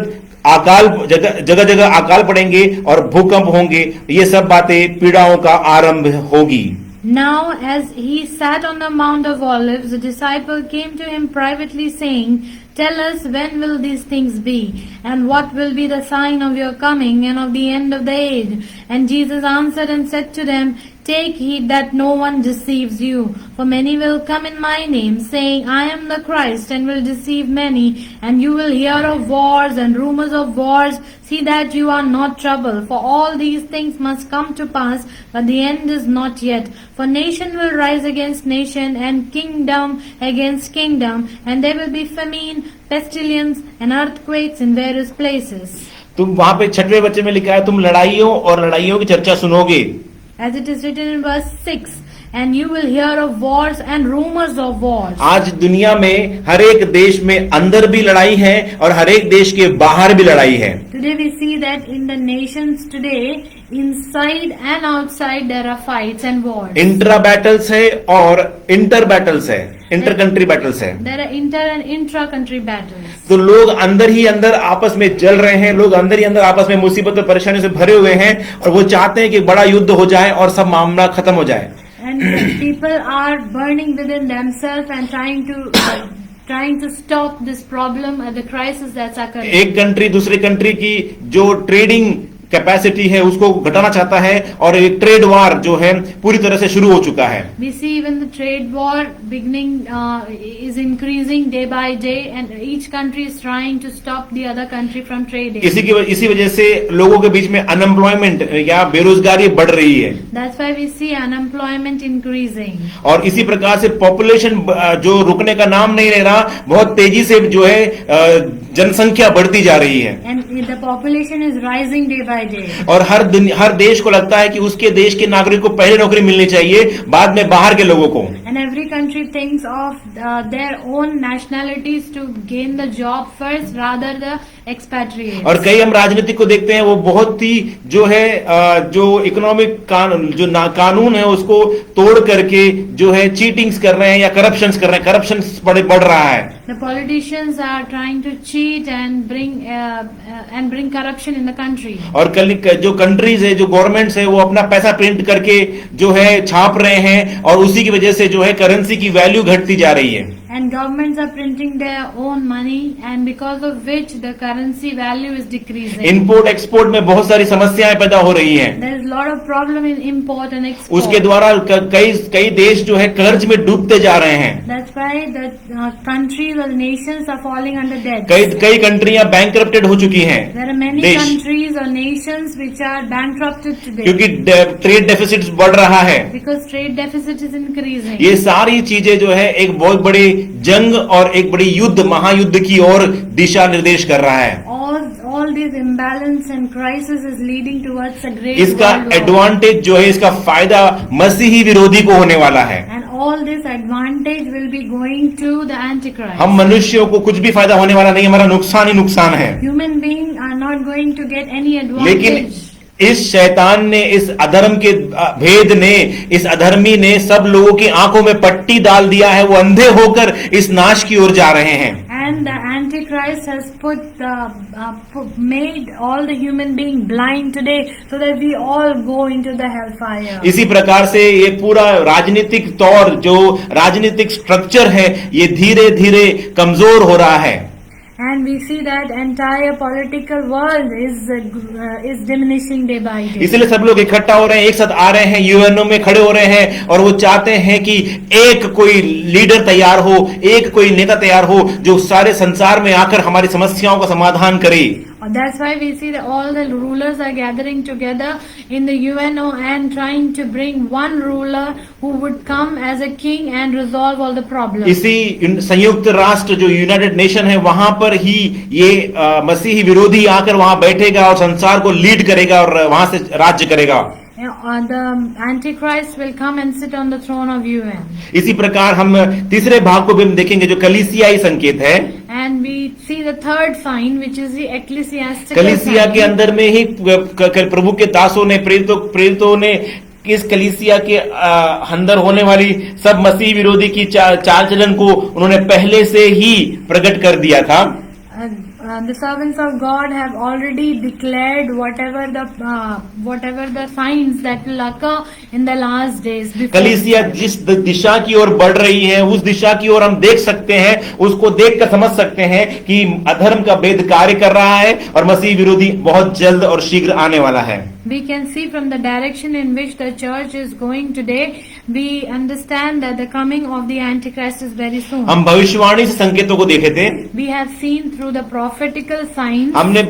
Speaker 1: जगह अकाल पड़ेंगे और भूकंप होंगे। ये सब बातें पीड़ाओं का आरंभ होगी।
Speaker 3: Now as he sat on the Mount of Olives, the disciple came to him privately saying, Tell us, when will these things be? And what will be the sign of your coming and of the end of the age? And Jesus answered and said to them, Take heed that no one deceives you. For many will come in my name, saying, I am the Christ, and will deceive many. And you will hear of wars and rumors of wars. See that you are not troubled. For all these things must come to pass, but the end is not yet. For nation will rise against nation, and kingdom against kingdom. And there will be famine, pestilence, and earthquakes in various places.
Speaker 1: तुम वहां पे 6वें बच्चे में लिखा है, तुम लड़ाइयों और लड़ाइयों की चर्चा सुनोगे।
Speaker 3: As it is written in verse 6, and you will hear of wars and rumors of wars.
Speaker 1: आज दुनिया में हर एक देश में अंदर भी लड़ाई है और हर एक देश के बाहर भी लड़ाई है।
Speaker 3: Today we see that in the nations today, inside and outside there are fights and wars.
Speaker 1: Intra battles है और इंटर बैटल्स है, इंटर कंट्री बैटल्स है।
Speaker 3: There are inter and intra-country battles.
Speaker 1: तो लोग अंदर ही अंदर आपस में जल रहे हैं, लोग अंदर ही अंदर आपस में मुसीबत और परेशानियों से भरे हुए हैं, और वो चाहते हैं कि बड़ा युद्ध हो जाए और सब मामला खत्म हो जाए।
Speaker 3: And people are burning within themselves and trying to stop this problem or the crisis that's occurring.
Speaker 1: एक कंट्री दूसरी कंट्री की जो ट्रेडिंग कैपेसिटी है उसको घटाना चाहता है, और एक ट्रेड वार जो है पूरी तरह से शुरू हो चुका है।
Speaker 3: We see even the trade war beginning is increasing day by day, and each country is trying to stop the other country from trading.
Speaker 1: इसी वजह से लोगों के बीच में अनएम्प्लॉयमेंट या बेरोजगारी बढ़ रही है।
Speaker 3: That's why we see unemployment increasing.
Speaker 1: और इसी प्रकार से पॉपुलेशन जो रुकने का नाम नहीं ले रहा, बहुत तेजी से जो है जनसंख्या बढ़ती जा रही है
Speaker 3: and the population is rising day by day.
Speaker 1: और हर देश को लगता है कि उसके देश के नागरिक को पहले नौकरी मिलनी चाहिए, बाद में बाहर के लोगों को।
Speaker 3: And every country thinks of their own nationalities to gain the job first rather the expatriates.
Speaker 1: और कई हम राजनीतिक को देखते हैं, वो बहुत ही जो है जो इकोनॉमिक कानून है उसको तोड़ करके जो है चीटिंग्स कर रहे हैं या करप्शंस कर रहे हैं, करप्शन बढ़ रहा है।
Speaker 3: The politicians are trying to cheat and bring corruption in the country.
Speaker 1: और जो कंट्रीज है, जो गवर्नमेंट्स है, वो अपना पैसा प्रिंट करके जो है छाप रहे हैं और उसी की वजह से जो है करेंसी की वैल्यू घटती जा रही है।
Speaker 3: And governments are printing their own money, and because of which the currency value is decreasing.
Speaker 1: Import export में बहुत सारी समस्याएं पैदा हो रही हैं।
Speaker 3: There is a lot of problem in import and export.
Speaker 1: उसके द्वारा कई देश जो है कर्ज में डूबते जा रहे हैं।
Speaker 3: That's why the countries or nations are falling under debt.
Speaker 1: कई कंट्रियां बैंकरप्टेड हो चुकी हैं।
Speaker 3: There are many
Speaker 1: देश।
Speaker 3: countries or nations which are bankrupted today.
Speaker 1: क्योंकि ट्रेड डेफिसिट बढ़ रहा है।
Speaker 3: Because trade deficit is increasing.
Speaker 1: ये सारी चीजें जो है एक बहुत बड़ी जंग और एक बड़ी महायुद्ध की ओर दिशा निर्देश कर रहा है।
Speaker 3: All these imbalance and crisis is leading towards a great
Speaker 1: इसका
Speaker 3: world war.
Speaker 1: एडवांटेज जो है, इसका फायदा मसीही विरोधी को होने वाला है।
Speaker 3: And all this advantage will be going to the Antichrist.
Speaker 1: हम मनुष्यों को कुछ भी फायदा होने वाला नहीं, हमारा नुकसान ही नुकसान है।
Speaker 3: Human beings are not going to get any
Speaker 1: लेकिन
Speaker 3: advantage.
Speaker 1: इस शैतान ने, इस अधर्म के भेद ने, इस अधर्मी ने सब लोगों की आंखों में पट्टी डाल दिया है, वो अंधे होकर इस नाश की ओर जा रहे हैं।
Speaker 3: And the Antichrist has made all the human being blind today so that we all go into the hellfire.
Speaker 1: इसी प्रकार से ये पूरा राजनीतिक तौर, जो राजनीतिक स्ट्रक्चर है, ये धीरे धीरे कमजोर हो रहा है।
Speaker 3: And we see that entire political world is diminishing day by day.
Speaker 1: इसलिए सब लोग इकट्ठा हो रहे हैं, एक साथ आ रहे हैं, यूएनओ में खड़े हो रहे हैं और वो चाहते हैं कि एक कोई लीडर तैयार हो, एक कोई नेता तैयार हो जो सारे संसार में आकर हमारी समस्याओं का समाधान करे।
Speaker 3: That's why we see that all the rulers are gathering together in the UNO and trying to bring one ruler who would come as a king and resolve all the problems.
Speaker 1: इसी संयुक्त राष्ट्र जो United nation है, वहां पर ही ये मसीही विरोधी आकर वहां बैठेगा और संसार को लीड करेगा और वहां से राज्य करेगा।
Speaker 3: The Antichrist will come and sit on the throne of UN.
Speaker 1: इसी प्रकार हम तीसरे भाग को भी हम देखेंगे जो कलीसियाई संकेत है।
Speaker 3: And we see the third sign, which is the ecclesiastical
Speaker 1: कलीसिया के
Speaker 3: sign.
Speaker 1: अंदर में ही प्रभु के दासों ने, प्रेरितों ने इस कलीसिया के अंदर होने वाली सब मसीह विरोधी की चाल चलन को उन्होंने पहले से ही प्रकट कर दिया था।
Speaker 3: The servants of God have already declared whatever the signs that will occur in the last days.
Speaker 1: कलीसिया जिस दिशा की ओर बढ़ रही है, उस दिशा की ओर हम देख सकते हैं, उसको देखकर समझ सकते हैं कि अधर्म का भेद कार्य कर रहा है और मसीह विरोधी बहुत जल्द और शीघ्र आने वाला है।
Speaker 3: We can see from the direction in which the church is going today, we understand that the coming of the Antichrist is very soon.
Speaker 1: हम भविष्यवाणी से संकेतों को देखे थे,
Speaker 3: We have seen through the prophetical signs.
Speaker 1: हमने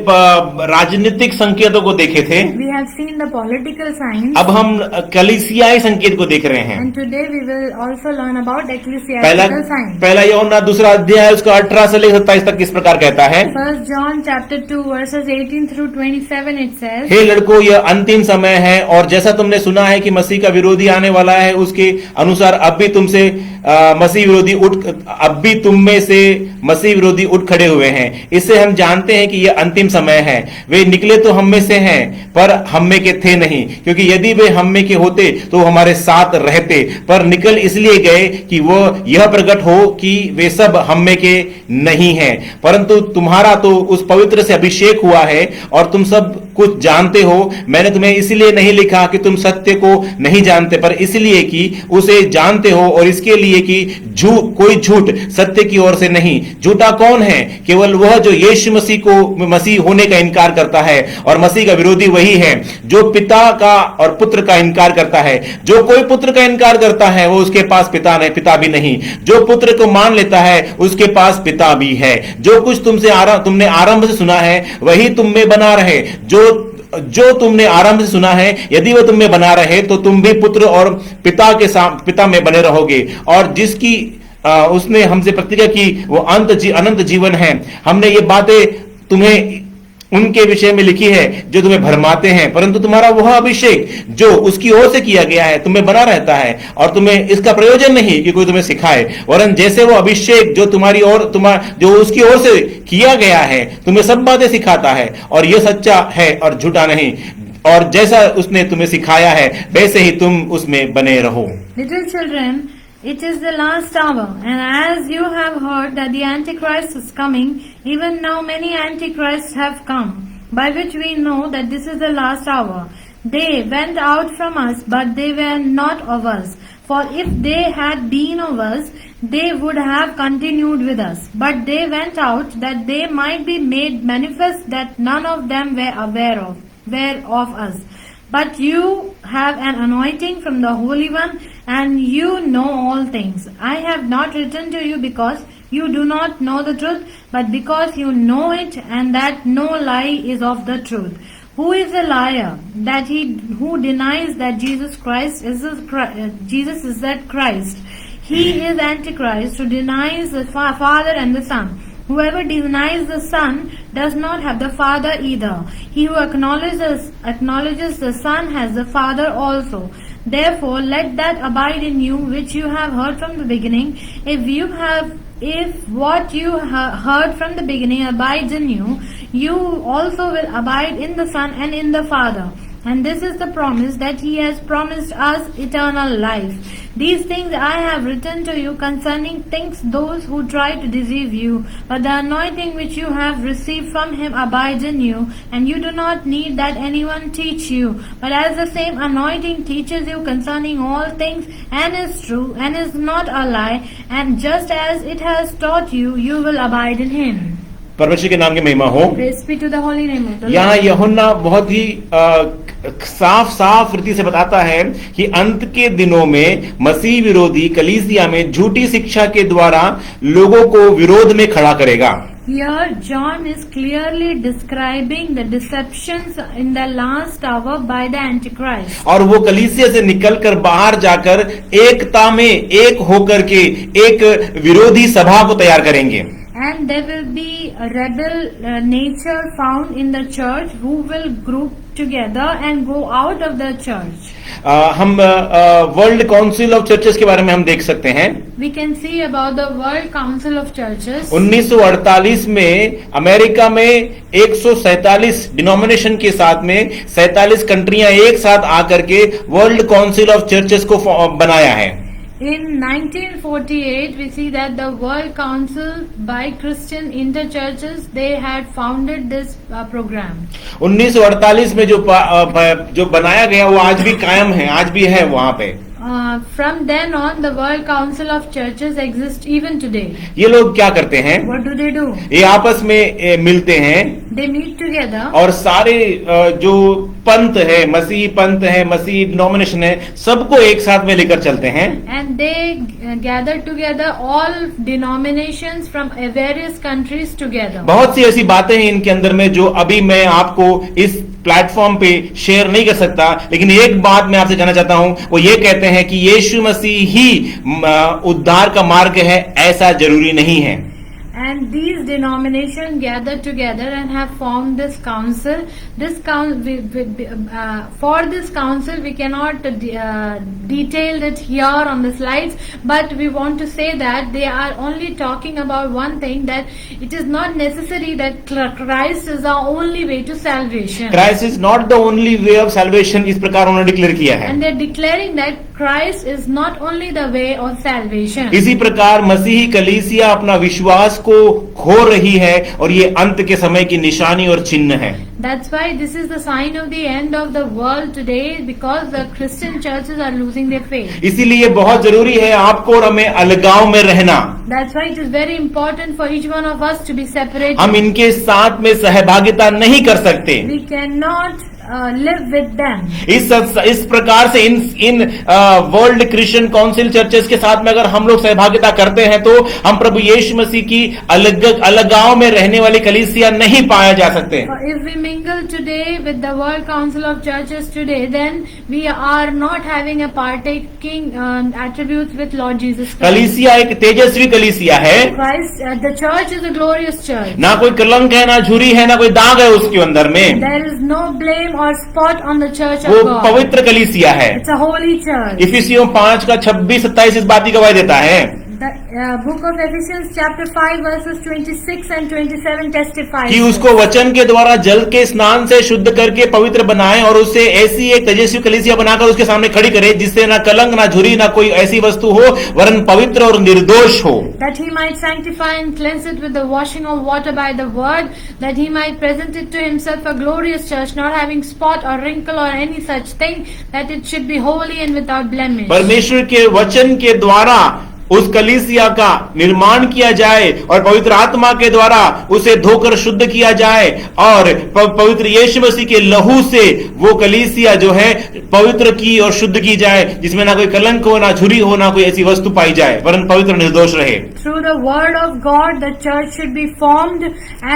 Speaker 1: राजनीतिक संकेतों को देखे थे,
Speaker 3: We have seen the political signs.
Speaker 1: अब हम कलीसियाई संकेत को देख रहे हैं।
Speaker 3: And today we will also learn about ecclesiastical signs.
Speaker 1: पहला यूहन्ना दूसरा अध्याय उसका 18 से लेकर 27 तक किस प्रकार कहता है।
Speaker 3: 1 John chapter 2 verses 18 through 27 it says,
Speaker 1: हे लड़कों, यह अंतिम समय है और जैसा तुमने सुना है कि मसीह का विरोधी आने वाला है, उसके अनुसार अब भी तुम में से मसीह विरोधी उठ खड़े हुए हैं। इससे हम जानते हैं कि यह अंतिम समय है। वे निकले तो हम में से हैं, पर हम में के थे नहीं, क्योंकि यदि वे हम में के होते तो हमारे साथ रहते, पर निकल इसलिए गए कि वो यह प्रकट हो कि वे सब हम में के नहीं हैं। परंतु तुम्हारा तो उस पवित्र से अभिषेक हुआ है और तुम सब कुछ जानते हो। मैंने तुम्हें इसलिए नहीं लिखा कि तुम सत्य को नहीं जानते, पर इसलिए कि उसे जानते हो और इसके लिए कि कोई झूठ सत्य की ओर से नहीं। झूठा कौन है? केवल वह जो यीशु मसीह को मसीह होने का इनकार करता है, और मसीह का विरोधी वही है जो पिता का और पुत्र का इनकार करता है। जो कोई पुत्र का इनकार करता है वो उसके पास पिता भी नहीं। जो पुत्र को मान लेता है उसके पास पिता भी है। जो कुछ तुमने आरंभ से सुना है वही तुम में बना रहे। जो तुमने आरंभ से सुना है यदि वह तुम में बना रहे तो तुम भी पुत्र और पिता में बने रहोगे। और उसने हमसे प्रतिज्ञा की वो अनंत जीवन है। हमने ये बातें तुम्हें उनके विषय में लिखी है जो तुम्हें भरमाते हैं, परंतु तुम्हारा वह अभिषेक जो उसकी ओर से किया गया है तुम्हें बना रहता है, और तुम्हें इसका प्रयोजन नहीं कि कोई तुम्हें सिखाए, वरन जैसे वो अभिषेक जो तुम्हारी ओर जो उसकी ओर से किया गया है तुम्हें सब बातें सिखाता है, और यह सच्चा है और झूठा नहीं, और जैसा उसने तुम्हें सिखाया है वैसे ही तुम उसमें बने रहो।
Speaker 3: Little children, it is the last hour, and as you have heard that the Antichrist is coming, even now many Antichrists have come, by which we know that this is the last hour. They went out from us, but they were not of us. For if they had been of us, they would have continued with us. But they went out that they might be made manifest that none of them were aware of us. But you have an anointing from the Holy One, and you know all things. I have not written to you because you do not know the truth, but because you know it, and that no lie is of the truth. Who is a liar? That he who denies that Jesus is that Christ. He is Antichrist, who denies the Father and the Son. Whoever denies the Son does not have the Father either. He who acknowledges the Son has the Father also. Therefore, let that abide in you which you have heard from the beginning. If what you heard from the beginning abides in you, you also will abide in the Son and in the Father. And this is the promise, that He has promised us eternal life. These things I have written to you concerning things those who try to deceive you. But the anointing which you have received from Him abides in you, and you do not need that anyone teach you. But as the same anointing teaches you concerning all things, and is true, and is not a lie, and just as it has taught you, you will abide in Him.
Speaker 1: परमेश्वर के नाम की महिमा हो।
Speaker 3: Praise be to the holy name of the Lord.
Speaker 1: यहाँ यूहन्ना बहुत ही साफ रीति से बताता है कि अंत के दिनों में मसीह विरोधी कलीसिया में झूठी शिक्षा के द्वारा लोगों को विरोध में खड़ा करेगा।
Speaker 3: Here John is clearly describing the deceptions in the last hour by the Antichrist.
Speaker 1: और वो कलीसिया से निकलकर बाहर जाकर एकता में एक होकर के एक विरोधी सभा को तैयार करेंगे।
Speaker 3: And there will be a rebel nature found in the church who will group together and go out of the church.
Speaker 1: हम वर्ल्ड काउंसिल ऑफ चर्चेस के बारे में हम देख सकते हैं।
Speaker 3: We can see about the World Council of Churches.
Speaker 1: 1948 में America में 147 डिनोमिनेशन के साथ में 47 कंट्रियां एक साथ आकर के वर्ल्ड काउंसिल ऑफ चर्चेस को बनाया है।
Speaker 3: In 1948, we see that the World Council by Christian Interchurches, they had founded this program.
Speaker 1: 1948 में जो बनाया गया वो आज भी कायम है, आज भी है वहाँ पे।
Speaker 3: From then on, the World Council of Churches exists even today.
Speaker 1: ये लोग क्या करते हैं?
Speaker 3: What do they do?
Speaker 1: ये आपस में मिलते हैं।
Speaker 3: They meet together.
Speaker 1: और सारे जो पंथ है, मसीही पंथ है, मसीही डिनोमिनेशन है, सबको एक साथ में लेकर चलते हैं।
Speaker 3: And they gather together all denominations from various countries together.
Speaker 1: बहुत सी ऐसी बातें हैं इनके अंदर में जो अभी मैं आपको इस प्लेटफॉर्म पे शेयर नहीं कर सकता, लेकिन एक बात मैं आपसे कहना चाहता हूं, वो ये कहते हैं कि यीशु मसीह ही उद्धार का मार्ग है, ऐसा जरूरी नहीं है।
Speaker 3: And these denominations gathered together and have formed this council. For this council, we cannot detail it here on the slides, but we want to say that they are only talking about one thing, that it is not necessary that Christ is the only way to salvation.
Speaker 1: Christ is not the only way of salvation, इस प्रकार उन्होंने declare किया है।
Speaker 3: And they are declaring that Christ is not only the way of salvation.
Speaker 1: इसी प्रकार मसीही कलीसिया अपना विश्वास को खो रही है, और ये अंत के समय की निशानी और चिन्ह है।
Speaker 3: That's why this is the sign of the end of the world today, because the Christian churches are losing their faith.
Speaker 1: इसीलिए बहुत जरूरी है आपको और हमें अलगाव में रहना।
Speaker 3: That's why it is very important for each one of us to be separated.
Speaker 1: हम इनके साथ में सहभागिता नहीं कर सकते।
Speaker 3: We cannot live with them.
Speaker 1: इस प्रकार से in world Christian council churches के साथ में अगर हम लोग सहभागिता करते हैं तो हम प्रभु यीशु मसीह की अलगाव में रहने वाली कलीसिया नहीं पाया जा सकते।
Speaker 3: If we mingle today with the World Council of Churches today, then we are not having a partaking attributes with Lord Jesus Christ.
Speaker 1: कलीसिया एक तेजस्वी कलीसिया है,
Speaker 3: Christ, the church is a glorious church.
Speaker 1: ना कोई कलंक है, ना झुरी है, ना कोई दाग है उसके अंदर में।
Speaker 3: There is no blame or spot on the church
Speaker 1: वो
Speaker 3: of God.
Speaker 1: पवित्र कलीसिया है।
Speaker 3: It's a holy church.
Speaker 1: इफिसियों 5 का 26-27 इस बात की गवाही देता है।
Speaker 3: The book of Ephesians chapter 5 verses 26 and 27 testifies
Speaker 1: कि उसको वचन के द्वारा जल के स्नान से शुद्ध करके पवित्र बनाए और उसे ऐसी एक तेजस्वी कलीसिया बनाकर उसके सामने खड़ी करे जिससे ना कलंक, ना झुरी, ना कोई ऐसी वस्तु हो, वरन पवित्र और निर्दोष हो।
Speaker 3: that he might sanctify and cleanse it with the washing of water by the word, that he might present it to himself a glorious church, not having spot or wrinkle or any such thing, that it should be holy and without blemish.
Speaker 1: परमेश्वर के वचन के द्वारा उस कलीसिया का निर्माण किया जाए और पवित्र आत्मा के द्वारा उसे धोकर शुद्ध किया जाए और पवित्र यीशु मसीह के लहू से वो कलीसिया जो है पवित्र की और शुद्ध की जाए, जिसमें ना कोई कलंक हो, ना झुरी हो, ना कोई ऐसी वस्तु पाई जाए, वरन पवित्र निर्दोष रहे।
Speaker 3: Through the word of God, the church should be formed,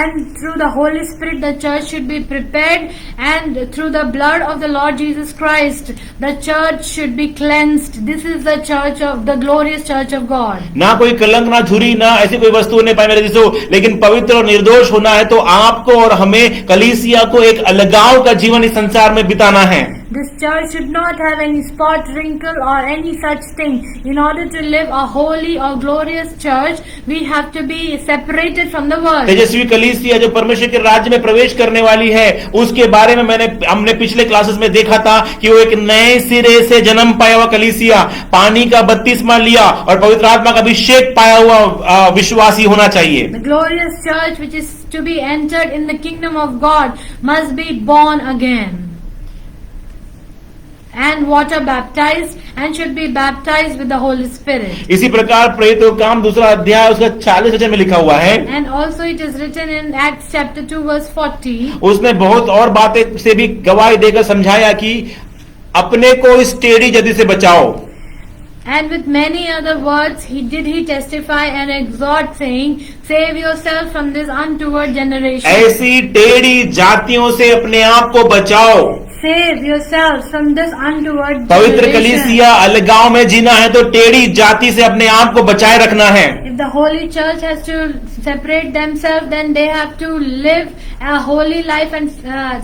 Speaker 3: and through the Holy Spirit, the church should be prepared, and through the blood of the Lord Jesus Christ, the church should be cleansed. This is the church of the glorious church of God.
Speaker 1: ना कोई कलंक, ना झुरी, ना ऐसी कोई वस्तु नहीं पाई मेरे जिसो, लेकिन पवित्र और निर्दोष होना है तो आपको और हमें कलीसिया को एक अलगाव का जीवन इस संसार में बिताना है।
Speaker 3: This church should not have any spot, wrinkle or any such thing. In order to live a holy or glorious church, we have to be separated from the world.
Speaker 1: तेजस्वी कलीसिया जो परमेश्वर के राज्य में प्रवेश करने वाली है, उसके बारे में हमने पिछले क्लासेस में देखा था कि वो एक नए सिरे से जन्म पाया हुआ कलीसिया, पानी का बपतिस्मा लिया और पवित्र आत्मा का अभिषेक पाया हुआ विश्वासी होना चाहिए।
Speaker 3: The glorious church which is to be entered in the kingdom of God must be born again and water baptized and should be baptized with the Holy Spirit.
Speaker 1: इसी प्रकार प्रेरितों का काम 2 अध्याय उसका 40 वचन में लिखा हुआ है।
Speaker 3: And also it is written in Acts chapter 2 verse 40.
Speaker 1: उसने बहुत और बातें से भी गवाही देकर समझाया कि अपने को इस टेढ़ी गति से बचाओ।
Speaker 3: And with many other words he testify and exhort, saying, save yourself from this untoward generation.
Speaker 1: ऐसी टेढ़ी जातियों से अपने आप को बचाओ।
Speaker 3: Save yourselves from this untoward
Speaker 1: पवित्र
Speaker 3: generation.
Speaker 1: कलीसिया अलगाव में जीना है तो टेढ़ी जाति से अपने आप को बचाए रखना है।
Speaker 3: If the holy church has to separate themselves, then they have to live a holy life and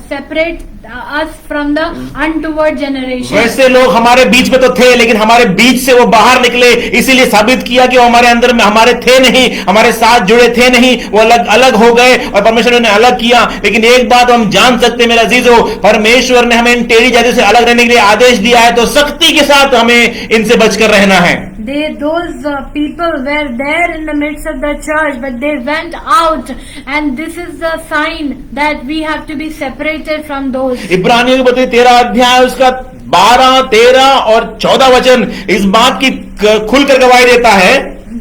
Speaker 3: separate us from the untoward generation.
Speaker 1: वैसे लोग हमारे बीच में तो थे, लेकिन हमारे बीच से वो बाहर निकले, इसीलिए साबित किया कि वो हमारे अंदर में हमारे थे नहीं, हमारे साथ जुड़े थे नहीं, वो अलग अलग हो गए और परमेश्वर ने अलग किया। लेकिन एक बात हम जान सकते हैं मेरा अजीजों, परमेश्वर ने हमें इन टेढ़ी जाति से अलग रहने के लिए आदेश दिया है, तो सख्ती के साथ हमें इनसे बचकर रहना है।
Speaker 3: Those people were there in the midst of the church, but they went out, and this is the sign that we have to be separated from those.
Speaker 1: इब्रानियों के पत्र 13 अध्याय उसका 12, 13 और 14 वचन इस बात की खुलकर गवाही देता है।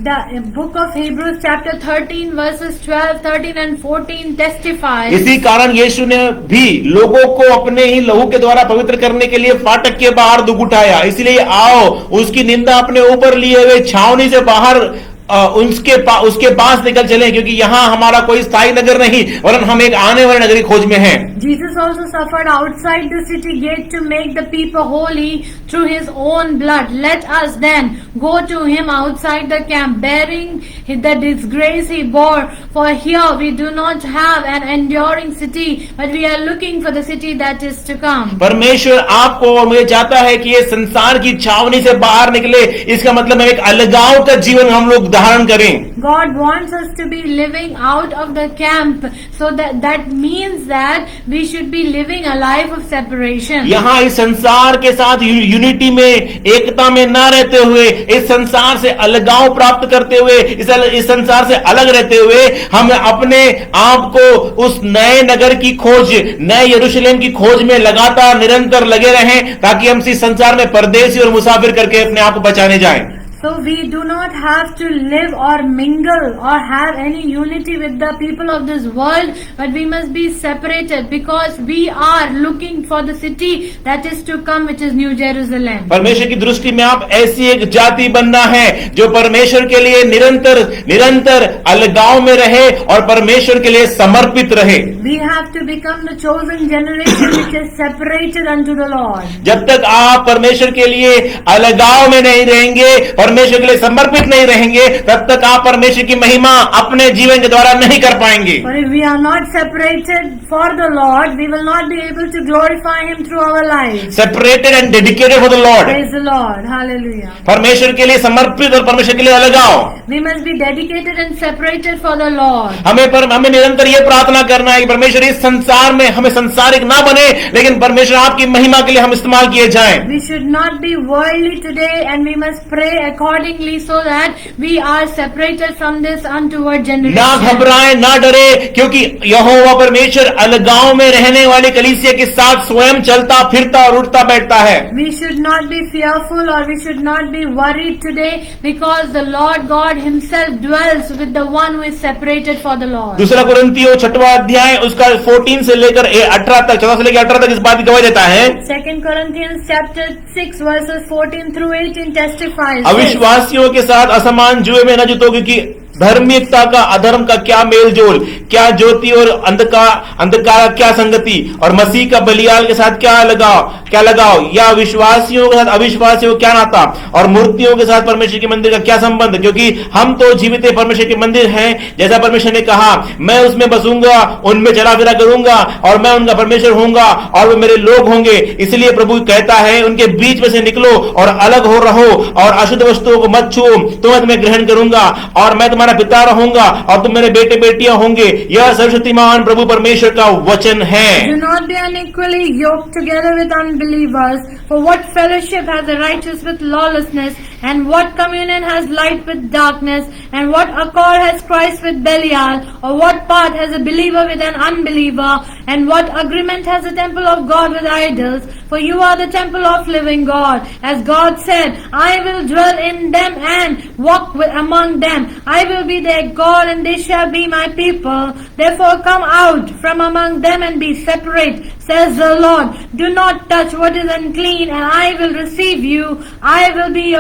Speaker 3: The book of Hebrews chapter 13 verses 12, 13 and 14 testifies.
Speaker 1: इसी कारण यीशु ने भी लोगों को अपने ही लहू के द्वारा पवित्र करने के लिए फाटक के बाहर दुख उठाया। इसलिए आओ उसकी निंदा अपने ऊपर लिए हुए छावनी से बाहर उसके पास निकल चले, क्योंकि यहाँ हमारा कोई स्थायी नगर नहीं वरन हम एक आने वाले नगरी खोज में हैं।
Speaker 3: Jesus also suffered outside the city gate to make the people holy through his own blood. Let us then go to him outside the camp, bearing the disgrace he bore. For here we do not have an enduring city, but we are looking for the city that is to come.
Speaker 1: परमेश्वर आपको और मुझे चाहता है कि ये संसार की छावनी से बाहर निकले। इसका मतलब है एक अलगाव का जीवन हम लोग धारण करें।
Speaker 3: God wants us to be living out of the camp, so that means that we should be living a life of separation.
Speaker 1: यहाँ इस संसार के साथ यूनिटी में, एकता में ना रहते हुए, इस संसार से अलगाव प्राप्त करते हुए, इस संसार से अलग रहते हुए हम अपने आप को उस नए नगर की खोज, नए यरूशलेम की खोज में लगातार निरंतर लगे रहें, ताकि हम इस संसार में परदेसी और मुसाफिर करके अपने आप को बचाने जाएं।
Speaker 3: So we do not have to live or mingle or have any unity with the people of this world, but we must be separated because we are looking for the city that is to come, which is New Jerusalem.
Speaker 1: परमेश्वर की दृष्टि में आप ऐसी एक जाति बनना है जो परमेश्वर के लिए निरंतर निरंतर अलगाव में रहे और परमेश्वर के लिए समर्पित रहे।
Speaker 3: We have to become the chosen generation which is separated unto the Lord.
Speaker 1: जब तक आप परमेश्वर के लिए अलगाव में नहीं रहेंगे, परमेश्वर के लिए समर्पित नहीं रहेंगे, तब तक आप परमेश्वर की महिमा अपने जीवन के द्वारा नहीं कर पाएंगे।
Speaker 3: For if we are not separated for the Lord, we will not be able to glorify Him through our lives.
Speaker 1: Separated and dedicated for the Lord.
Speaker 3: Praise the Lord. Hallelujah.
Speaker 1: परमेश्वर के लिए समर्पित और परमेश्वर के लिए अलगाव।
Speaker 3: We must be dedicated and separated for the Lord.
Speaker 1: हमें निरंतर ये प्रार्थना करना है कि परमेश्वर इस संसार में हमें संसारिक ना बने, लेकिन परमेश्वर आपकी महिमा के लिए हम इस्तेमाल किए जाएं।
Speaker 3: We should not be worldly today, and we must pray accordingly so that we are separated from this untoward generation.
Speaker 1: ना घबराएं, ना डरे, क्योंकि यहोवा परमेश्वर अलगाव में रहने वाली कलीसिया के साथ स्वयं चलता फिरता और उठता बैठता है।
Speaker 3: We should not be fearful or we should not be worried today, because the Lord God Himself dwells with the one who is separated for the Lord.
Speaker 1: दूसरा कुरिन्थियों 6वां अध्याय उसका 14 से लेकर 18 तक 14 से लेकर 18 तक इस बात की गवाही देता है।
Speaker 3: 2 Corinthians chapter 6 verses 14 through 18 testifies this.
Speaker 1: अविश्वासियों के साथ असमान जुए में न जुटो, क्योंकि धार्मिकता का अधर्म का क्या मेल जोल, क्या ज्योति और अंधकार का क्या संगति, और मसीह का बलियाल के साथ क्या लगाओ, या विश्वासियों के साथ अविश्वासियों को क्या नाता, और मूर्तियों के साथ परमेश्वर के मंदिर का क्या संबंध, क्योंकि हम तो जीवित परमेश्वर के मंदिर हैं। जैसा परमेश्वर ने कहा, मैं उसमें बसूंगा, उनमें चला फिरा करूंगा, और मैं उनका परमेश्वर होऊंगा और वे मेरे लोग होंगे। इसलिए प्रभु कहता है, उनके बीच में से निकलो और अलग हो रहो, और अशुद्ध वस्तुओं को मत छुओ, तुम्हें ग्रहण करूंगा, और मैं तुम्हारा पिता रहूंगा और तुम मेरे बेटे बेटियां होंगे। यह सर्वशक्तिमान प्रभु परमेश्वर का वचन है।
Speaker 3: Do not be unequally yoked together with unbelievers, for what fellowship has the righteous with lawlessness, and what communion has light with darkness, and what accord has Christ with Belial, or what part has a believer with an unbeliever, and what agreement has the temple of God with idols? For you are the temple of living God. As God said, I will dwell in them and walk among them. I will be their God, and they shall be my people. Therefore come out from among them and be separate, says the Lord. Do not touch what is unclean, and I will receive you. I will be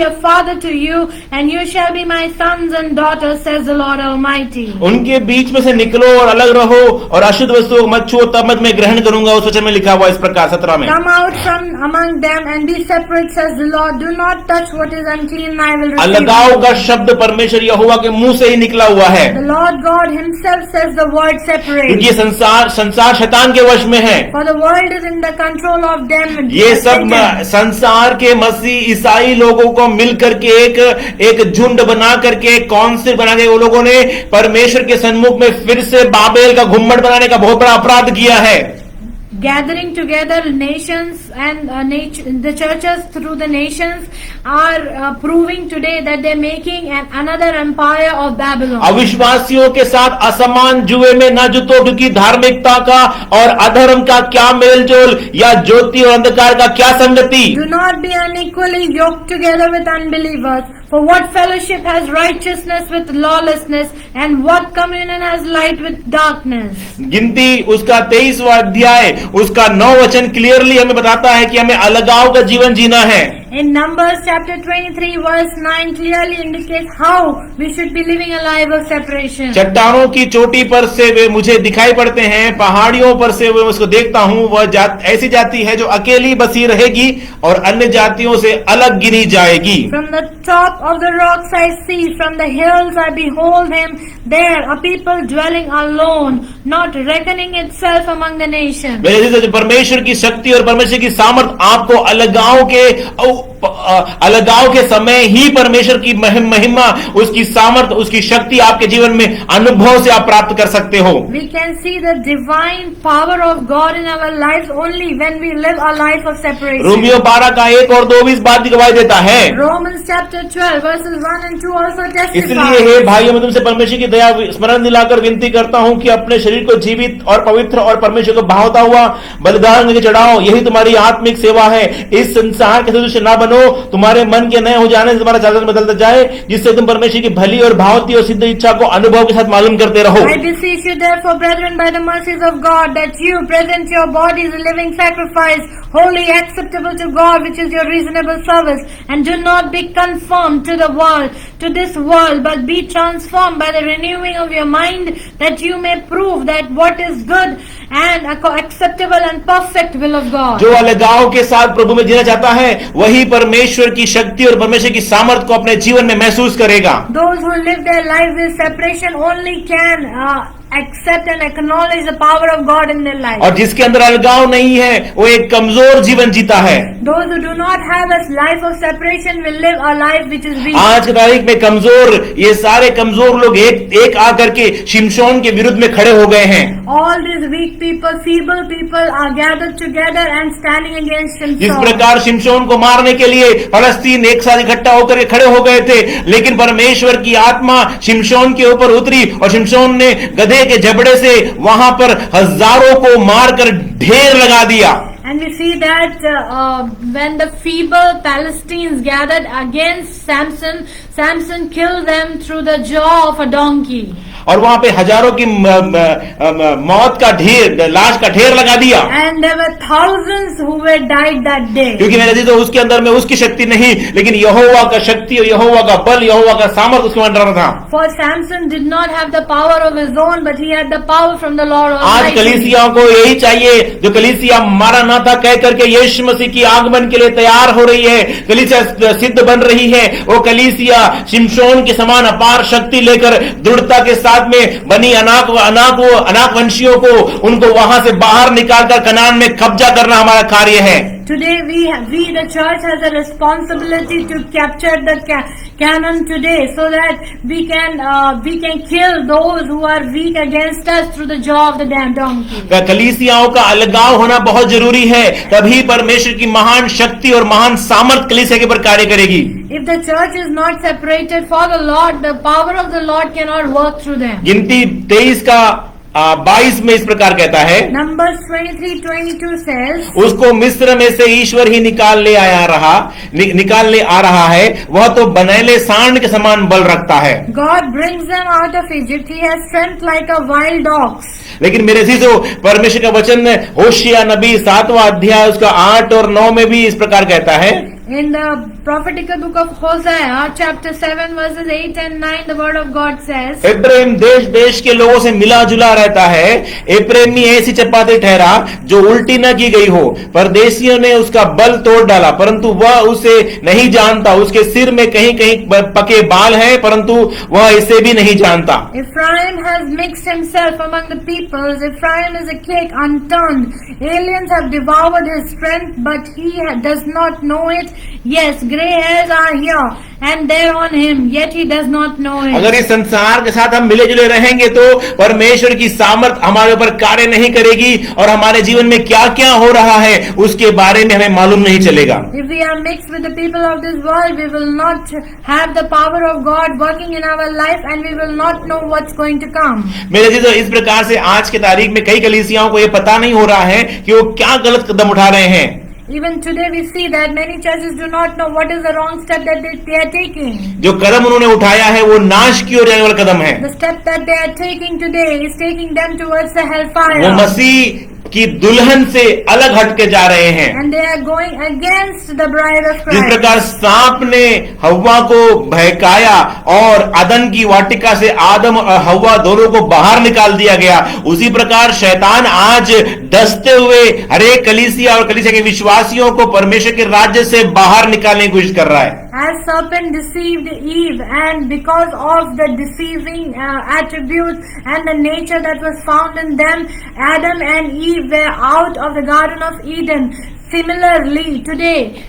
Speaker 3: a father to you, and you shall be my sons and daughters, says the Lord Almighty.
Speaker 1: उनके बीच में से निकलो और अलग रहो, और अशुद्ध वस्तुओं को मत छुओ, तब मैं ग्रहण करूंगा। उस वचन में लिखा हुआ इस प्रकार 17 में,
Speaker 3: Come out from among them and be separate, says the Lord. Do not touch what is unclean, and I will receive
Speaker 1: अलगाव
Speaker 3: you.
Speaker 1: का शब्द परमेश्वर यहोवा के मुंह से ही निकला हुआ है,
Speaker 3: The Lord God Himself says the word separate.
Speaker 1: क्योंकि ये संसार शैतान के वश में है।
Speaker 3: For the world is in the control of them.
Speaker 1: ये सब संसार के मसीह ईसाई लोगों को मिल करके एक झुंड बना करके, एक काउंसिल बना के, वो लोगों ने परमेश्वर के सन्मुख में फिर से बाबेल का घुम्मट बनाने का बहुत बड़ा अपराध किया है।
Speaker 3: Gathering together nations and the churches through the nations are proving today that they're making another empire of Babylon.
Speaker 1: अविश्वासियों के साथ असमान जुए में न जुटो, क्योंकि धार्मिकता का और अधर्म का क्या मेलजोल, या ज्योति और अंधकार का क्या संगति।
Speaker 3: Do not be unequally yoked together with unbelievers. For what fellowship has righteousness with lawlessness, and what communion has light with darkness?
Speaker 1: गिनती उसका 23वां अध्याय उसका 9 वचन क्लियरली हमें बताता है कि हमें अलगाव का जीवन जीना है।
Speaker 3: In Numbers chapter 23 verse 9 clearly indicates how we should be living a life of separation.
Speaker 1: चट्टानों की चोटी पर से वे मुझे दिखाई पड़ते हैं, पहाड़ियों पर से मैं उसको देखता हूँ। वह ऐसी जाति है जो अकेली बसी रहेगी और अन्य जातियों से अलग गिनी जाएगी।
Speaker 3: From the top of the rocks I see, from the hills I behold him. There are people dwelling alone, not reckoning itself among the nations.
Speaker 1: परमेश्वर की शक्ति और परमेश्वर की सामर्थ आपको अलगाव के समय ही परमेश्वर की महिमा, उसकी सामर्थ, उसकी शक्ति आपके जीवन में अनुभव से आप प्राप्त कर सकते हो।
Speaker 3: We can see the divine power of God in our lives only when we live a life of separation.
Speaker 1: Romeo 12 का 1 और 2 भी इस बात की गवाही देता है।
Speaker 3: Romans chapter 12 verses 1 and 2 also testify.
Speaker 1: इसलिए हे भाइयों, मैं तुमसे परमेश्वर की दया स्मरण दिलाकर विनती करता हूँ कि अपने शरीर को जीवित और पवित्र और परमेश्वर को भावता हुआ बलिदान में चढ़ाओ, यही तुम्हारी आत्मिक सेवा है। इस संसार के सदृश न बनो, तुम्हारे मन के नए हो जाने से तुम्हारा चाल बदलता जाए, जिससे तुम परमेश्वर की भली और भावती और सिद्ध इच्छा को अनुभव के साथ मालूम करते रहो।
Speaker 3: I beseech you therefore, brethren, by the mercies of God, that you present your bodies a living sacrifice, holy, acceptable to God, which is your reasonable service. And do not be conformed to the world, to this world, but be transformed by the renewing of your mind, that you may prove that what is good and acceptable and perfect will of God.
Speaker 1: जो अलगाव के साथ प्रभु में जीना चाहता है, वही परमेश्वर की शक्ति और परमेश्वर की सामर्थ को अपने जीवन में महसूस करेगा।
Speaker 3: Those who live their life with separation only can accept and acknowledge the power of God in their life.
Speaker 1: और जिसके अंदर अलगाव नहीं है, वो एक कमजोर जीवन जीता है।
Speaker 3: Those who do not have a life of separation will live a life which is weak.
Speaker 1: आज की तारीख में कमजोर, ये सारे कमजोर लोग एक आकर के शिमशोन के विरुद्ध में खड़े हो गए हैं।
Speaker 3: All these weak people, feeble people are gathered together and standing against
Speaker 1: जिस
Speaker 3: Shimshon.
Speaker 1: प्रकार शिमशोन को मारने के लिए फलस्तीन एक साथ इकट्ठा होकर के खड़े हो गए थे, लेकिन परमेश्वर की आत्मा शिमशोन के ऊपर उतरी और शिमशोन ने गधे के जबड़े से वहां पर हजारों को मारकर ढेर लगा दिया।
Speaker 3: And we see that when the feeble Palestinians gathered against Samson, Samson killed them through the jaw of a donkey.
Speaker 1: और वहां पे हजारों की मौत का ढेर, लाश का ढेर लगा दिया।
Speaker 3: And there were thousands who were died that day.
Speaker 1: क्योंकि मेरे अजीजों, उसके अंदर में उसकी शक्ति नहीं, लेकिन यहोवा का शक्ति और यहोवा का बल, यहोवा का सामर्थ उसके अंदर था।
Speaker 3: For Samson did not have the power of his own, but he had the power from the Lord
Speaker 1: आज
Speaker 3: Almighty.
Speaker 1: कलीसियाओं को यही चाहिए, जो कलीसिया मारा ना था कह करके यीशु मसीह की आगमन के लिए तैयार हो रही है, कलीसिया सिद्ध बन रही है, वो कलीसिया शिमशोन के समान अपार शक्ति लेकर दृढ़ता के साथ में बनी अनाक वंशियों को, उनको वहां से बाहर निकालकर कनान में कब्जा करना हमारा कार्य है।
Speaker 3: Today we the church has a responsibility to capture the canon today, so that we can kill those who are weak against us through the jaw of the damn donkey.
Speaker 1: कलीसियाओं का अलगाव होना बहुत जरूरी है, तभी परमेश्वर की महान शक्ति और महान सामर्थ कलीसिया के ऊपर कार्य करेगी।
Speaker 3: If the church is not separated for the Lord, the power of the Lord cannot work through them.
Speaker 1: गिनती 23 का 22 में इस प्रकार कहता है,
Speaker 3: Numbers 23:22 says,
Speaker 1: उसको मिस्र में से ईश्वर ही निकाल ले आ रहा है, वह तो बनैले सांड के समान बल रखता है।
Speaker 3: God brings them out of Egypt. He has strength like a wild ox.
Speaker 1: लेकिन मेरे अजीजों, परमेश्वर का वचन होशिया नबी 7वां अध्याय उसका 8 और 9 में भी इस प्रकार कहता है।
Speaker 3: In the prophetical book of Hosea, chapter 7, verses 8 and 9, the word of God says,
Speaker 1: एप्रेम देश देश के लोगों से मिला जुला रहता है। एप्रेमी ऐसी चपाती ठहरा जो उल्टी न की गई हो, परदेशियों ने उसका बल तोड़ डाला, परंतु वह उसे नहीं जानता। उसके सिर में कहीं कहीं पके बाल हैं, परंतु वह इसे भी नहीं जानता।
Speaker 3: Ephraim has mixed himself among the peoples. Ephraim is a cake unturned. Aliens have devoured his strength, but he does not know it. Yes, gray hairs are here and there on him, yet he does not know it.
Speaker 1: अगर इस संसार के साथ हम मिले जुले रहेंगे तो परमेश्वर की सामर्थ हमारे ऊपर कार्य नहीं करेगी और हमारे जीवन में क्या क्या हो रहा है उसके बारे में हमें मालूम नहीं चलेगा।
Speaker 3: If we are mixed with the people of this world, we will not have the power of God working in our life, and we will not know what's going to come.
Speaker 1: मेरे जीजो, इस प्रकार से आज की तारीख में कई कलीसियाओं को यह पता नहीं हो रहा है कि वो क्या गलत कदम उठा रहे हैं।
Speaker 3: Even today we see that many churches do not know what is the wrong step that they are taking.
Speaker 1: जो कदम उन्होंने उठाया है वो नाश की ओर जाने वाला कदम है।
Speaker 3: The step that they are taking today is taking them towards the hellfire.
Speaker 1: वो मसीह की दुल्हन से अलग हटके जा रहे हैं।
Speaker 3: And they are going against the bride of
Speaker 1: जिस
Speaker 3: Christ.
Speaker 1: प्रकार सांप ने हव्वा को बहकाया और अदन की वाटिका से आदम और हव्वा दोनों को बाहर निकाल दिया गया, उसी प्रकार शैतान आज डसते हुए हरेक कलीसिया और कलीसिया के विश्वासियों को परमेश्वर के राज्य से बाहर निकालने की कोशिश कर रहा है।
Speaker 3: As serpent deceived Eve, and because of the deceiving attributes and the nature that was found in them, Adam and Eve were out of the Garden of Eden. Similarly, today,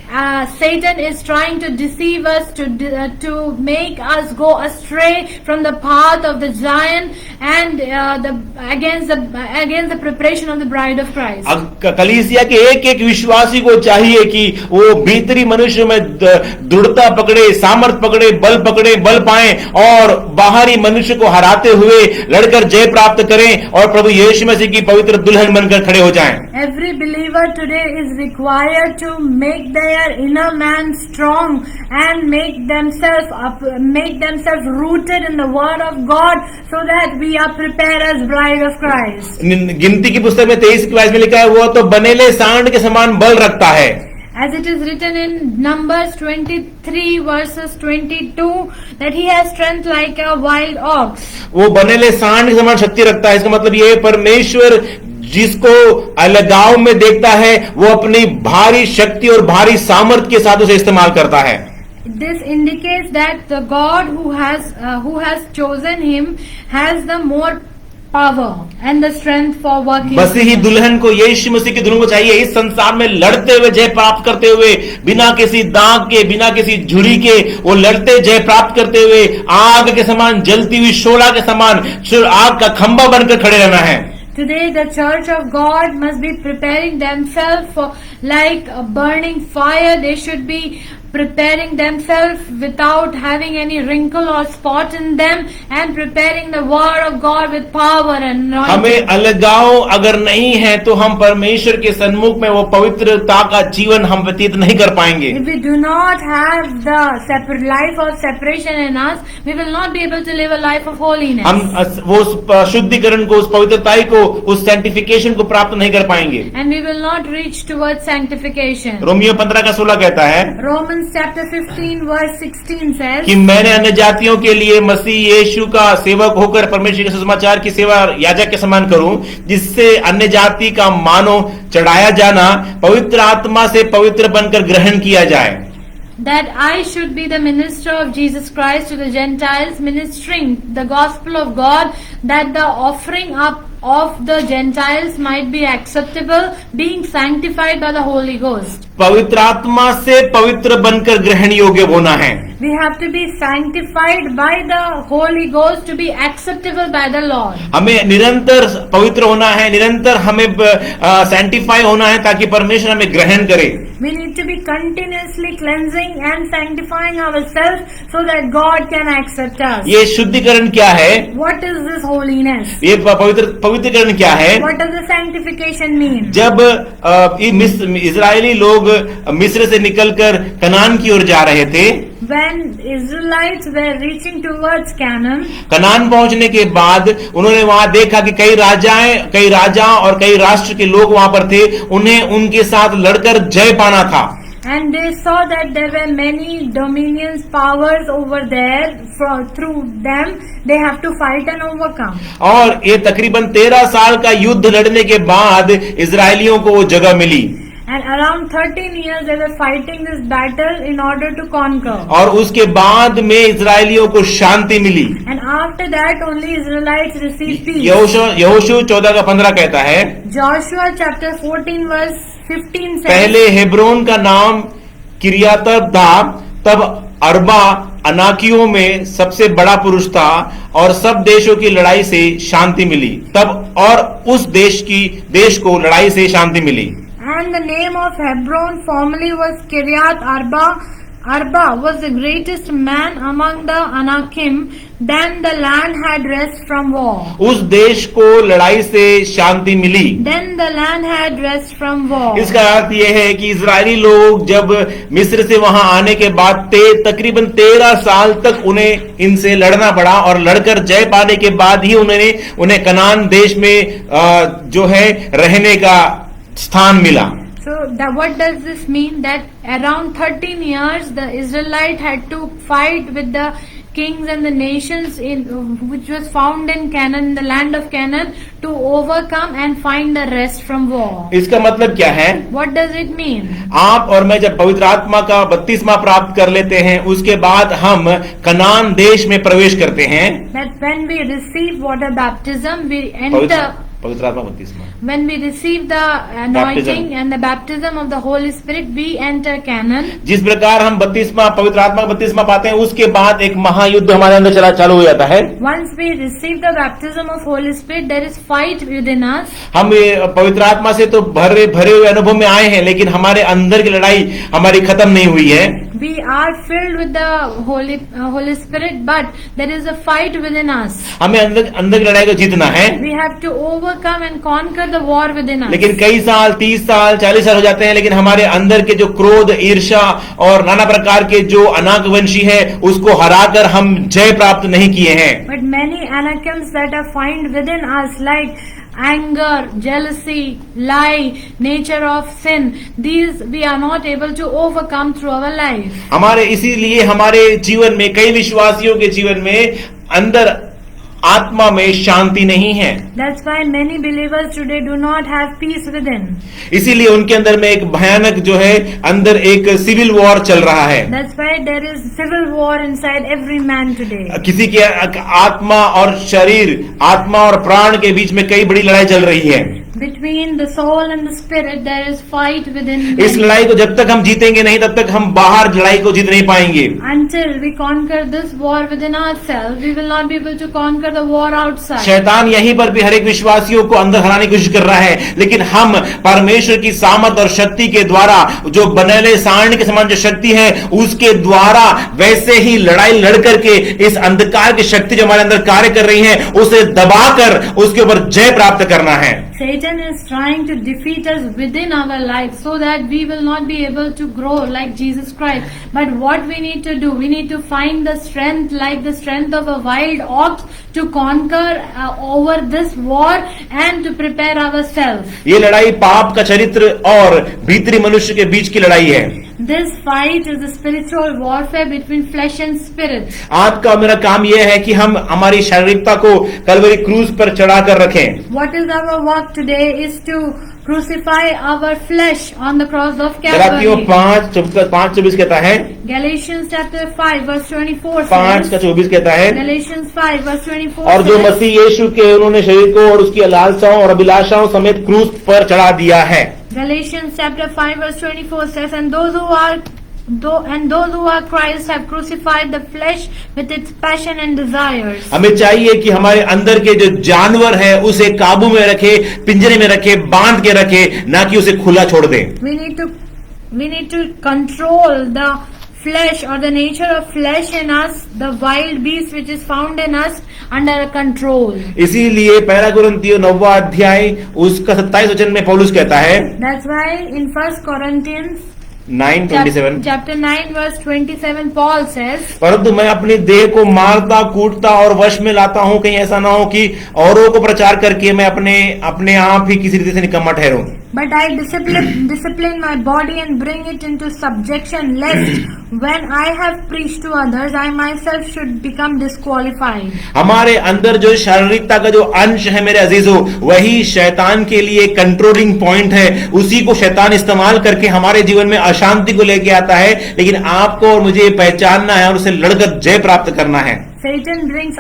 Speaker 3: Satan is trying to deceive us, to make us go astray from the path of the giant, and against the preparation of the bride of Christ.
Speaker 1: अब कलीसिया के एक एक विश्वासी को चाहिए कि वो भीतरी मनुष्य में दृढ़ता पकड़े, सामर्थ पकड़े, बल पाए और बाहरी मनुष्य को हराते हुए लड़कर जय प्राप्त करें और प्रभु यीशु मसीह की पवित्र दुल्हन बनकर खड़े हो जाएं।
Speaker 3: Every believer today is required to make their inner man strong and make themselves rooted in the word of God, so that we are prepared as bride of Christ.
Speaker 1: गिनती की पुस्तक में 23 में लिखा है, वो तो बनेले सांड के समान बल रखता है।
Speaker 3: As it is written in Numbers 23 verses 22, that he has strength like a wild ox.
Speaker 1: वो बनेले सांड के समान शक्ति रखता है। इसका मतलब ये परमेश्वर जिसको अलगाव में देखता है, वो अपनी भारी शक्ति और भारी सामर्थ के साथ उसे इस्तेमाल करता है।
Speaker 3: This indicates that the God who has chosen him has the more power and the strength for working.
Speaker 1: मसीही दुल्हन को, यीशु मसीह की दुल्हन को चाहिए इस संसार में लड़ते हुए, जय प्राप्त करते हुए, बिना किसी दाग के, बिना किसी झुरी के, वो लड़ते जय प्राप्त करते हुए आग के समान, जलती हुई शोला के समान आग का खंभा बनकर खड़े रहना है।
Speaker 3: Today the church of God must be preparing themselves for like a burning fire. They should be preparing themselves without having any wrinkle or spot in them, and preparing the word of God with power and anointing.
Speaker 1: हमें अलगाव अगर नहीं है तो हम परमेश्वर के सन्मुख में वो पवित्रता का जीवन हम व्यतीत नहीं कर पाएंगे।
Speaker 3: If we do not have the separate life of separation in us, we will not be able to live a life of holiness.
Speaker 1: हम वो शुद्धिकरण को, उस पवित्रता को, उस सैंक्टिफिकेशन को प्राप्त नहीं कर पाएंगे।
Speaker 3: And we will not reach towards sanctification.
Speaker 1: Romeo 15:16 कहता है
Speaker 3: Romans chapter 15 verse 16 says
Speaker 1: कि मैंने अन्य जातियों के लिए मसीह यीशु का सेवक होकर परमेश्वर के सुसमाचार की सेवा याजक के समान करूं, जिससे अन्य जाति का मानो चढ़ाया जाना पवित्र आत्मा से पवित्र बनकर ग्रहण किया जाए।
Speaker 3: that I should be the minister of Jesus Christ to the Gentiles, ministering the gospel of God, that the offering up of the Gentiles might be acceptable, being sanctified by the Holy Ghost.
Speaker 1: पवित्र आत्मा से पवित्र बनकर ग्रहण योग्य होना है।
Speaker 3: We have to be sanctified by the Holy Ghost to be acceptable by the Lord.
Speaker 1: हमें निरंतर पवित्र होना है, निरंतर हमें सैंटिफाई होना है ताकि परमेश्वर हमें ग्रहण करे।
Speaker 3: We need to be continuously cleansing and sanctifying ourselves so that God can accept us.
Speaker 1: ये शुद्धिकरण क्या है?
Speaker 3: What is this holiness?
Speaker 1: ये पवित्रकरण क्या है?
Speaker 3: What does the sanctification mean?
Speaker 1: जब इजरायली लोग मिस्र से निकलकर कनान की ओर जा रहे थे,
Speaker 3: When Israelites were reaching towards Canaan,
Speaker 1: Kanan पहुंचने के बाद उन्होंने वहां देखा कि कई राजा और कई राष्ट्र के लोग वहां पर थे, उन्हें उनके साथ लड़कर जय पाना था।
Speaker 3: and they saw that there were many dominions, powers over there. Through them, they have to fight and overcome.
Speaker 1: और ये तकरीबन 13 साल का युद्ध लड़ने के बाद इजरायलियों को वो जगह मिली।
Speaker 3: And around 13 years they were fighting this battle in order to conquer.
Speaker 1: और उसके बाद में इजरायलियों को शांति मिली।
Speaker 3: And after that only Israelites received peace.
Speaker 1: यहोशू 14:15 कहता है,
Speaker 3: Joshua chapter 14 verse 15 says,
Speaker 1: पहले हेब्रोन का नाम किरियातब था, तब अरबा अनाकियों में सबसे बड़ा पुरुष था और सब देशों की लड़ाई से शांति मिली। तब और उस देश को लड़ाई से शांति मिली।
Speaker 3: And the name of Hebron formerly was Kiryat Arba. Arba was the greatest man among the Anakim. Then the land had rest from war.
Speaker 1: उस देश को लड़ाई से शांति मिली।
Speaker 3: Then the land had rest from war.
Speaker 1: इसका अर्थ यह है कि Israeli लोग जब मिस्र से वहां आने के बाद तकरीबन 13 साल तक उन्हें इनसे लड़ना पड़ा और लड़कर जय पाने के बाद ही उन्हें कनान देश में जो है रहने का स्थान मिला।
Speaker 3: So what does this mean? That around 13 years the Israelite had to fight with the kings and the nations which was found in Canaan, the land of Canaan, to overcome and find the rest from war.
Speaker 1: इसका मतलब क्या है?
Speaker 3: What does it mean?
Speaker 1: आप और मैं जब पवित्र आत्मा का बपतिस्मा प्राप्त कर लेते हैं, उसके बाद हम कनान देश में प्रवेश करते हैं।
Speaker 3: That when we receive water baptism, we enter
Speaker 1: पवित्र आत्मा बपतिस्मा।
Speaker 3: When we receive the anointing and the baptism of the Holy Spirit, we enter Canaan.
Speaker 1: जिस प्रकार हम बपतिस्मा पवित्र आत्मा का बपतिस्मा पाते हैं, उसके बाद एक महायुद्ध हमारे अंदर चालू हो जाता है।
Speaker 3: Once we receive the baptism of Holy Spirit, there is fight within us.
Speaker 1: हम ये पवित्र आत्मा से तो भरे हुए अनुभव में आए हैं, लेकिन हमारे अंदर की लड़ाई हमारी खत्म नहीं हुई है।
Speaker 3: We are filled with the Holy Spirit, but there is a fight within us.
Speaker 1: हमें अंदर की लड़ाई को जीतना है।
Speaker 3: We have to overcome and conquer the war within us.
Speaker 1: लेकिन कई साल 30 साल 40 साल हो जाते हैं, लेकिन हमारे अंदर के जो क्रोध, ईर्ष्या और नाना प्रकार के जो अनाकवंशी है, उसको हराकर हम जय प्राप्त नहीं किए हैं।
Speaker 3: But many anakims that are found within us, like anger, jealousy, lie, nature of sin, these we are not able to overcome through our life.
Speaker 1: हमारे इसीलिए हमारे जीवन में, कई विश्वासियों के जीवन में अंदर आत्मा में शांति नहीं है।
Speaker 3: That's why many believers today do not have peace within.
Speaker 1: इसीलिए उनके अंदर में एक भयानक जो है अंदर एक सिविल वॉर चल रहा है।
Speaker 3: That's why there is civil war inside every man today.
Speaker 1: किसी के आत्मा और शरीर, आत्मा और प्राण के बीच में कई बड़ी लड़ाई चल रही है।
Speaker 3: Between the soul and the spirit, there is fight within
Speaker 1: इस
Speaker 3: men.
Speaker 1: लड़ाई को जब तक हम जीतेंगे नहीं, तब तक हम बाहर लड़ाई को जीत नहीं पाएंगे।
Speaker 3: Until we conquer this war within ourselves, we will not be able to conquer the war outside.
Speaker 1: शैतान यहीं पर भी हर एक विश्वासियों को अंदर हराने की कोशिश कर रहा है, लेकिन हम परमेश्वर की सामर्थ और शक्ति के द्वारा, जो बनेले सांड के समान जो शक्ति है, उसके द्वारा वैसे ही लड़ाई लड़ करके इस अंधकार की शक्ति जो हमारे अंदर कार्य कर रही है, उसे दबाकर उसके ऊपर जय प्राप्त करना है।
Speaker 3: Satan is trying to defeat us within our life so that we will not be able to grow like Jesus Christ. But what we need to do, we need to find the strength like the strength of a wild ox to conquer over this war and to prepare ourselves.
Speaker 1: ये लड़ाई पाप का चरित्र और भीतरी मनुष्य के बीच की लड़ाई है।
Speaker 3: This fight is a spiritual warfare between flesh and spirit.
Speaker 1: आपका और मेरा काम यह है कि हम हमारी शारीरिकता को कलवरी क्रूज पर चढ़ाकर रखें।
Speaker 3: What is our work today is to crucify our flesh on the cross of
Speaker 1: गलातियों
Speaker 3: Calvary.
Speaker 1: 5:24 कहता है,
Speaker 3: Galatians chapter 5 verse 24
Speaker 1: 5 का
Speaker 3: says,
Speaker 1: 24 कहता है,
Speaker 3: Galatians 5 verse 24
Speaker 1: और जो
Speaker 3: says,
Speaker 1: मसीह यीशु के उन्होंने शरीर को और उसकी लालसाओं और अभिलाषाओं समेत क्रूज पर चढ़ा दिया है।
Speaker 3: Galatians chapter 5 verse 24 says, and those who are Christ have crucified the flesh with its passion and desires.
Speaker 1: हमें चाहिए कि हमारे अंदर के जो जानवर है उसे काबू में रखे, पिंजरे में रखे, बांध के रखे, ना कि उसे खुला छोड़ दे।
Speaker 3: We need to control the flesh or the nature of flesh in us, the wild beast which is found in us, under control.
Speaker 1: इसीलिए पहला कुरिन्थियों 9वां अध्याय उसका 27 वचन में पौलुस कहता है,
Speaker 3: That's why in 1 Corinthians
Speaker 1: 9:27,
Speaker 3: chapter 9 verse 27 Paul says,
Speaker 1: परंतु मैं अपनी देह को मारता, कूटता और वश में लाता हूं, कहीं ऐसा ना हो कि औरों को प्रचार करके मैं अपने आप ही किसी रीति से निकम्मा ठहरूं।
Speaker 3: but I discipline my body and bring it into subjection, lest when I have preached to others, I myself should become disqualified.
Speaker 1: हमारे अंदर जो शारीरिकता का जो अंश है मेरे अजीजों, वही शैतान के लिए कंट्रोलिंग पॉइंट है। उसी को शैतान इस्तेमाल करके हमारे जीवन में अशांति को लेके आता है, लेकिन आपको और मुझे पहचानना है और उसे लड़कर जय प्राप्त करना है।
Speaker 3: Satan brings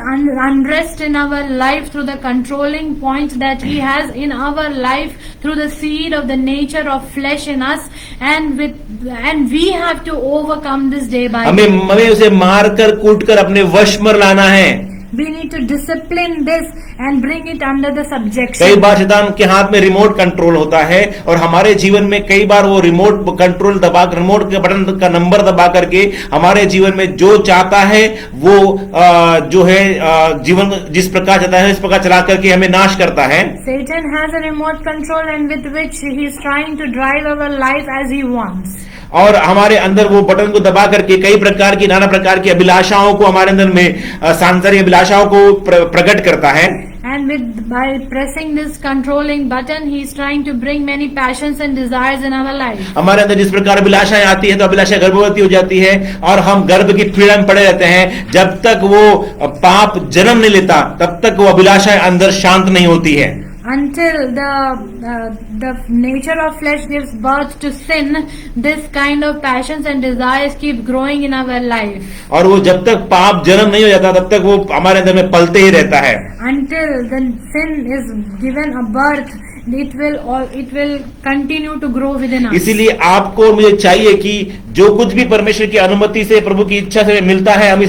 Speaker 3: unrest in our life through the controlling points that he has in our life through the seed of the nature of flesh in us, and we have to overcome this day by day.
Speaker 1: हमें उसे मारकर कूटकर अपने वश में लाना है।
Speaker 3: We need to discipline this and bring it under the
Speaker 1: कई
Speaker 3: subjection.
Speaker 1: बार शैतान के हाथ में रिमोट कंट्रोल होता है और हमारे जीवन में कई बार वो रिमोट कंट्रोल रिमोट के बटन का नंबर दबा करके हमारे जीवन में जो चाहता है वो जो है जीवन जिस प्रकार चाहता है इस प्रकार चला करके हमें नाश करता है।
Speaker 3: Satan has a remote control and with which he is trying to drive our life as he wants.
Speaker 1: और हमारे अंदर वो बटन को दबा करके कई प्रकार की नाना प्रकार की अभिलाषाओं को हमारे अंदर में सांसारिक अभिलाषाओं को प्रकट करता है।
Speaker 3: And by pressing this controlling button, he is trying to bring many passions and desires in our life.
Speaker 1: हमारे अंदर जिस प्रकार अभिलाषाएं आती है तो अभिलाषा गर्भवती हो जाती है और हम गर्भ की पीड़ा में पड़े रहते हैं। जब तक वो पाप जन्म नहीं लेता तब तक वो अभिलाषाएं अंदर शांत नहीं होती है।
Speaker 3: until the nature of flesh gives birth to sin, this kind of passions and desires keep growing in our life.
Speaker 1: और वो जब तक पाप जन्म नहीं हो जाता तब तक वो हमारे अंदर में पलते ही रहता है.
Speaker 3: Until the sin is given a birth, it will continue to grow within us.
Speaker 1: इसीलिए आपको और मुझे चाहिए कि जो कुछ भी परमेश्वर की अनुमति से, प्रभु की इच्छा से मिलता है, हम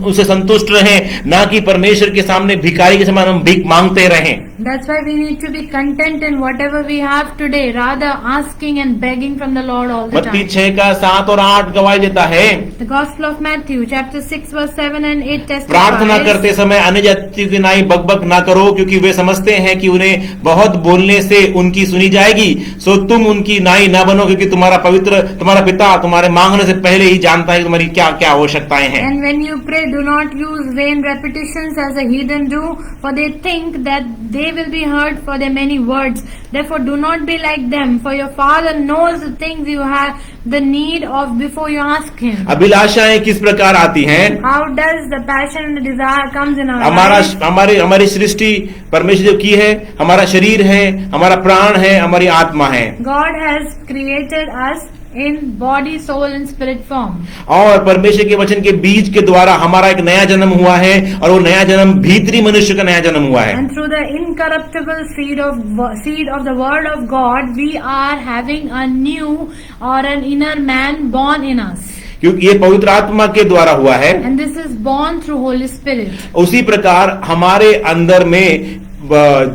Speaker 1: उसे संतुष्ट रहें, ना कि परमेश्वर के सामने भिखारी के समान हम भीख मांगते रहें.
Speaker 3: That's why we need to be content in whatever we have today, rather asking and begging from the Lord all the
Speaker 1: मत्ती
Speaker 3: time.
Speaker 1: 6:7 और 8 गवाही देता है.
Speaker 3: The Gospel of Matthew, chapter 6, verse 7 and 8
Speaker 1: प्रार्थना
Speaker 3: testifies.
Speaker 1: करते समय अन्य जातियों की नाई बकबक ना करो, क्योंकि वे समझते हैं कि उन्हें बहुत बोलने से उनकी सुनी जाएगी. सो तुम उनकी नाई ना बनो, क्योंकि तुम्हारा पिता तुम्हारे मांगने से पहले ही जानता है कि तुम्हारी क्या क्या आवश्यकताएं हैं.
Speaker 3: And when you pray, do not use vain repetitions as the heathen do, for they think that they will be heard for their many words. Therefore do not be like them, for your Father knows the things you have the need of before you ask Him.
Speaker 1: अभिलाषाएं किस प्रकार आती हैं?
Speaker 3: How does the passion and the desire comes in our lives?
Speaker 1: हमारी सृष्टि परमेश्वर जो की है, हमारा शरीर है, हमारा प्राण है, हमारी आत्मा है.
Speaker 3: God has created us in body, soul and spirit form.
Speaker 1: और परमेश्वर के वचन के बीज के द्वारा हमारा एक नया जन्म हुआ है, और वो नया जन्म भीतरी मनुष्य का नया जन्म हुआ है.
Speaker 3: And through the incorruptible seed of the word of God, we are having a new or an inner man born in us.
Speaker 1: क्योंकि ये पवित्र आत्मा के द्वारा हुआ है.
Speaker 3: And this is born through Holy Spirit.
Speaker 1: उसी प्रकार हमारे अंदर में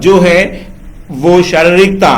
Speaker 1: जो है वो शारीरिकता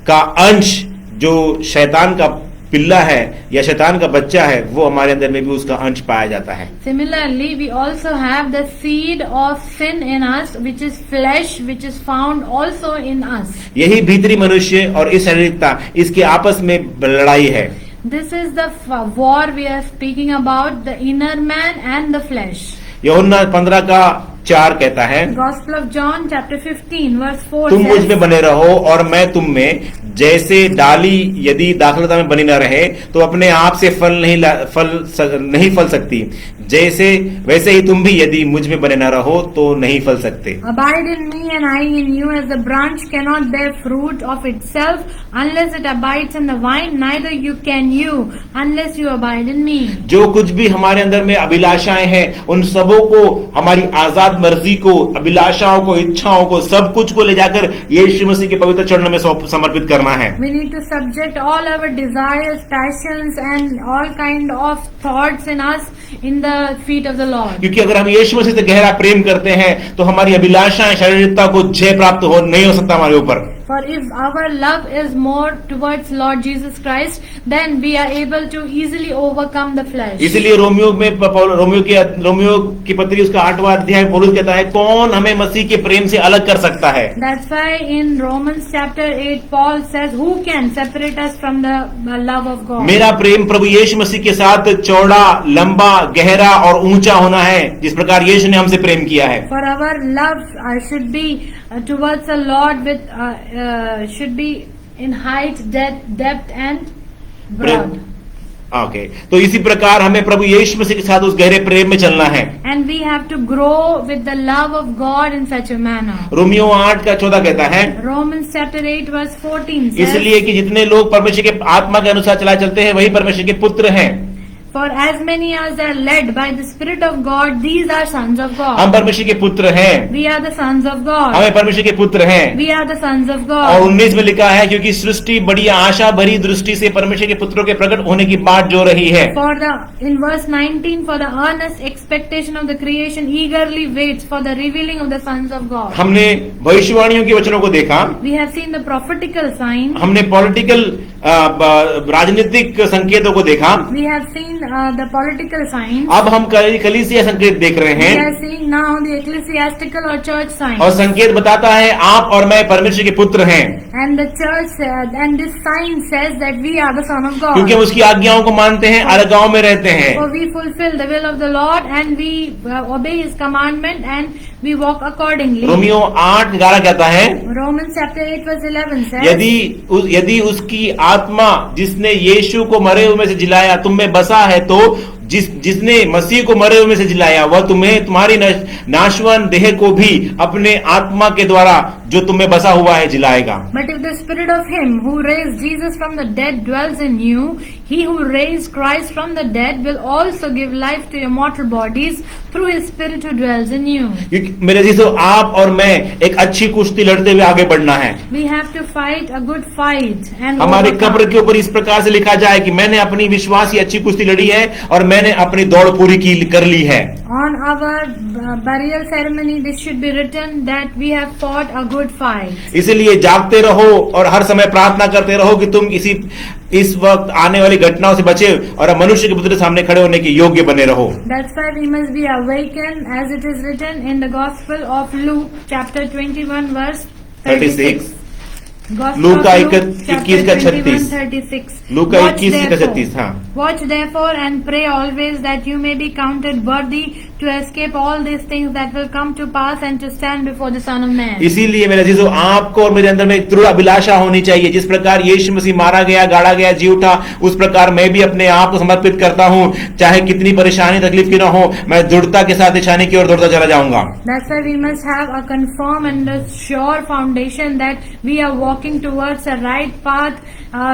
Speaker 1: का अंश, जो शैतान का पिल्ला है या शैतान का बच्चा है, वो हमारे अंदर में भी उसका अंश पाया जाता है.
Speaker 3: Similarly, we also have the seed of sin in us, which is flesh, which is found also in us.
Speaker 1: यही भीतरी मनुष्य और इस शारीरिकता, इसके आपस में लड़ाई है.
Speaker 3: This is the war we are speaking about, the inner man and the flesh.
Speaker 1: यूहन्ना 15:4 कहता है,
Speaker 3: Gospel of John, chapter 15, verse 4
Speaker 1: तुम मुझ में
Speaker 3: says,
Speaker 1: बने रहो और मैं तुम में. जैसे डाली यदि दाखलता में बनी न रहे तो अपने आप से फल नहीं फल सकती, वैसे ही तुम भी यदि मुझ में बने न रहो तो नहीं फल सकते.
Speaker 3: Abide in me and I in you, as the branch cannot bear fruit of itself unless it abides in the vine, neither can you unless you abide in me.
Speaker 1: जो कुछ भी हमारे अंदर में अभिलाषाएं हैं, उन सबों को, हमारी आजाद मर्जी को, अभिलाषाओं को, इच्छाओं को, सब कुछ को ले जाकर यीशु मसीह के पवित्र चरणों में समर्पित करना है.
Speaker 3: We need to subject all our desires, passions and all kind of thoughts in us in the feet of the Lord.
Speaker 1: क्योंकि अगर हम यीशु मसीह से गहरा प्रेम करते हैं तो हमारी अभिलाषाएं, शारीरिकता को जय प्राप्त नहीं हो सकता हमारे ऊपर.
Speaker 3: For if our love is more towards Lord Jesus Christ, then we are able to easily overcome the flesh.
Speaker 1: इसलिए रोमियो की पत्री उसका 8वां अध्याय पौलुस कहता है, कौन हमें मसीह के प्रेम से अलग कर सकता है.
Speaker 3: That's why in Romans chapter 8 Paul says, who can separate us from the love of God?
Speaker 1: मेरा प्रेम प्रभु यीशु मसीह के साथ चौड़ा, लंबा, गहरा और ऊंचा होना है, जिस प्रकार यीशु ने हमसे प्रेम किया है.
Speaker 3: For our love should be towards the Lord should be in height, depth and broad.
Speaker 1: Okay, तो इसी प्रकार हमें प्रभु यीशु मसीह के साथ उस गहरे प्रेम में चलना है.
Speaker 3: And we have to grow with the love of God in such a manner.
Speaker 1: Romeo 8:14 कहता है,
Speaker 3: Romans chapter 8 verse 14 says,
Speaker 1: इसलिए कि जितने लोग परमेश्वर के आत्मा के अनुसार चलते हैं वही परमेश्वर के पुत्र हैं.
Speaker 3: For as many as are led by the Spirit of God, these are sons of God.
Speaker 1: हम परमेश्वर के पुत्र हैं.
Speaker 3: We are the sons of God.
Speaker 1: हमें परमेश्वर के पुत्र हैं.
Speaker 3: We are the sons of
Speaker 1: और
Speaker 3: God.
Speaker 1: 19 में लिखा है, क्योंकि सृष्टि बड़ी आशा भरी दृष्टि से परमेश्वर के पुत्रों के प्रकट होने की बाट जो रही है.
Speaker 3: In verse 19, for the earnest expectation of the creation eagerly waits for the revealing of the sons of God.
Speaker 1: हमने भविष्यवाणियों के वचनों को देखा.
Speaker 3: We have seen the prophetical sign.
Speaker 1: हमने पॉलिटिकल राजनीतिक संकेतों को देखा.
Speaker 3: We have seen the political signs.
Speaker 1: अब हम कलीसिया संकेत देख रहे
Speaker 3: We
Speaker 1: हैं.
Speaker 3: are seeing now the ecclesiastical or church signs.
Speaker 1: और संकेत बताता है आप और मैं परमेश्वर के पुत्र हैं,
Speaker 3: And the church and this sign says that we are the son of God.
Speaker 1: क्योंकि हम उसकी आज्ञाओं को मानते हैं, अलगाव में रहते हैं.
Speaker 3: For we fulfill the will of the Lord and we obey His commandment and we walk accordingly.
Speaker 1: Romeo 8:11 कहता है,
Speaker 3: Romans chapter 8 verse 11 says,
Speaker 1: यदि उसकी आत्मा जिसने यीशु को मरे हुए में से जिलाया तुम में बसा है, तो जिसने मसीह को मरे हुए में से जिलाया वह तुम्हारी नाशवान देह को भी अपने आत्मा के द्वारा जो तुम में बसा हुआ है जिलाएगा।
Speaker 3: But if the spirit of him who raised Jesus from the dead dwells in you, he who raised Christ from the dead will also give life to your mortal bodies through his spirit who dwells in you.
Speaker 1: क्योंकि मेरे अजीजों, आप और मैं एक अच्छी कुश्ती लड़ते हुए आगे बढ़ना है।
Speaker 3: We have to fight a good fight and
Speaker 1: हमारे
Speaker 3: overcome.
Speaker 1: कब्र के ऊपर इस प्रकार से लिखा जाए कि मैंने अपनी विश्वास की अच्छी कुश्ती लड़ी है और मैंने अपनी दौड़ पूरी कर ली है।
Speaker 3: On our burial ceremony, this should be written that we have fought a good fight.
Speaker 1: इसीलिए जागते रहो और हर समय प्रार्थना करते रहो कि तुम इस वक्त आने वाली घटनाओं से बचे और मनुष्य के पुत्र के सामने खड़े होने के योग्य बने रहो।
Speaker 3: That's why we must be awakened, as it is written in the Gospel of Luke, chapter 21, verse 36. Gospel
Speaker 1: Luka
Speaker 3: of Luke,
Speaker 1: 21 का
Speaker 3: chapter 21,
Speaker 1: 36।
Speaker 3: 36.
Speaker 1: लूका
Speaker 3: Watch
Speaker 1: 21 का
Speaker 3: therefore.
Speaker 1: 36, हाँ।
Speaker 3: Watch therefore and pray always that you may be counted worthy to escape all these things that will come to pass and to stand before the Son of Man.
Speaker 1: इसीलिए मेरे अजीजों, आपको और मेरे अंदर में एक दृढ़ अभिलाषा होनी चाहिए। जिस प्रकार यीशु मसीह मारा गया, गाड़ा गया, जी उठा, उस प्रकार मैं भी अपने आप को समर्पित करता हूँ। चाहे कितनी परेशानी तकलीफ की ना हो, मैं दृढ़ता के साथ निशाने की ओर दौड़ता चला जाऊंगा।
Speaker 3: That's why we must have a confirm and a sure foundation that we are walking towards the right path,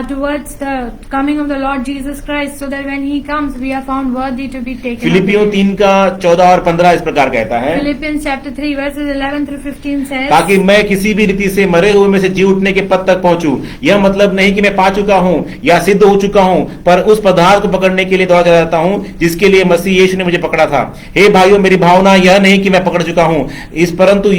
Speaker 3: towards the coming of the Lord Jesus Christ, so that when He comes, we are found worthy to be taken.
Speaker 1: फिलिपियों 3 का 14 और 15 इस प्रकार कहता है,
Speaker 3: Philippians chapter 3 verses 11 through 15 says,
Speaker 1: ताकि मैं किसी भी रीति से मरे हुए में से जी उठने के पद तक पहुंचूं। यह मतलब नहीं कि मैं पा चुका हूं या सिद्ध हो चुका हूं, पर उस पदार्थ को पकड़ने के लिए दौड़ा चला जाता हूं जिसके लिए मसीह यीशु ने मुझे पकड़ा था। हे भाइयों, मेरी भावना यह नहीं कि मैं पकड़ चुका हूं, इस परंतु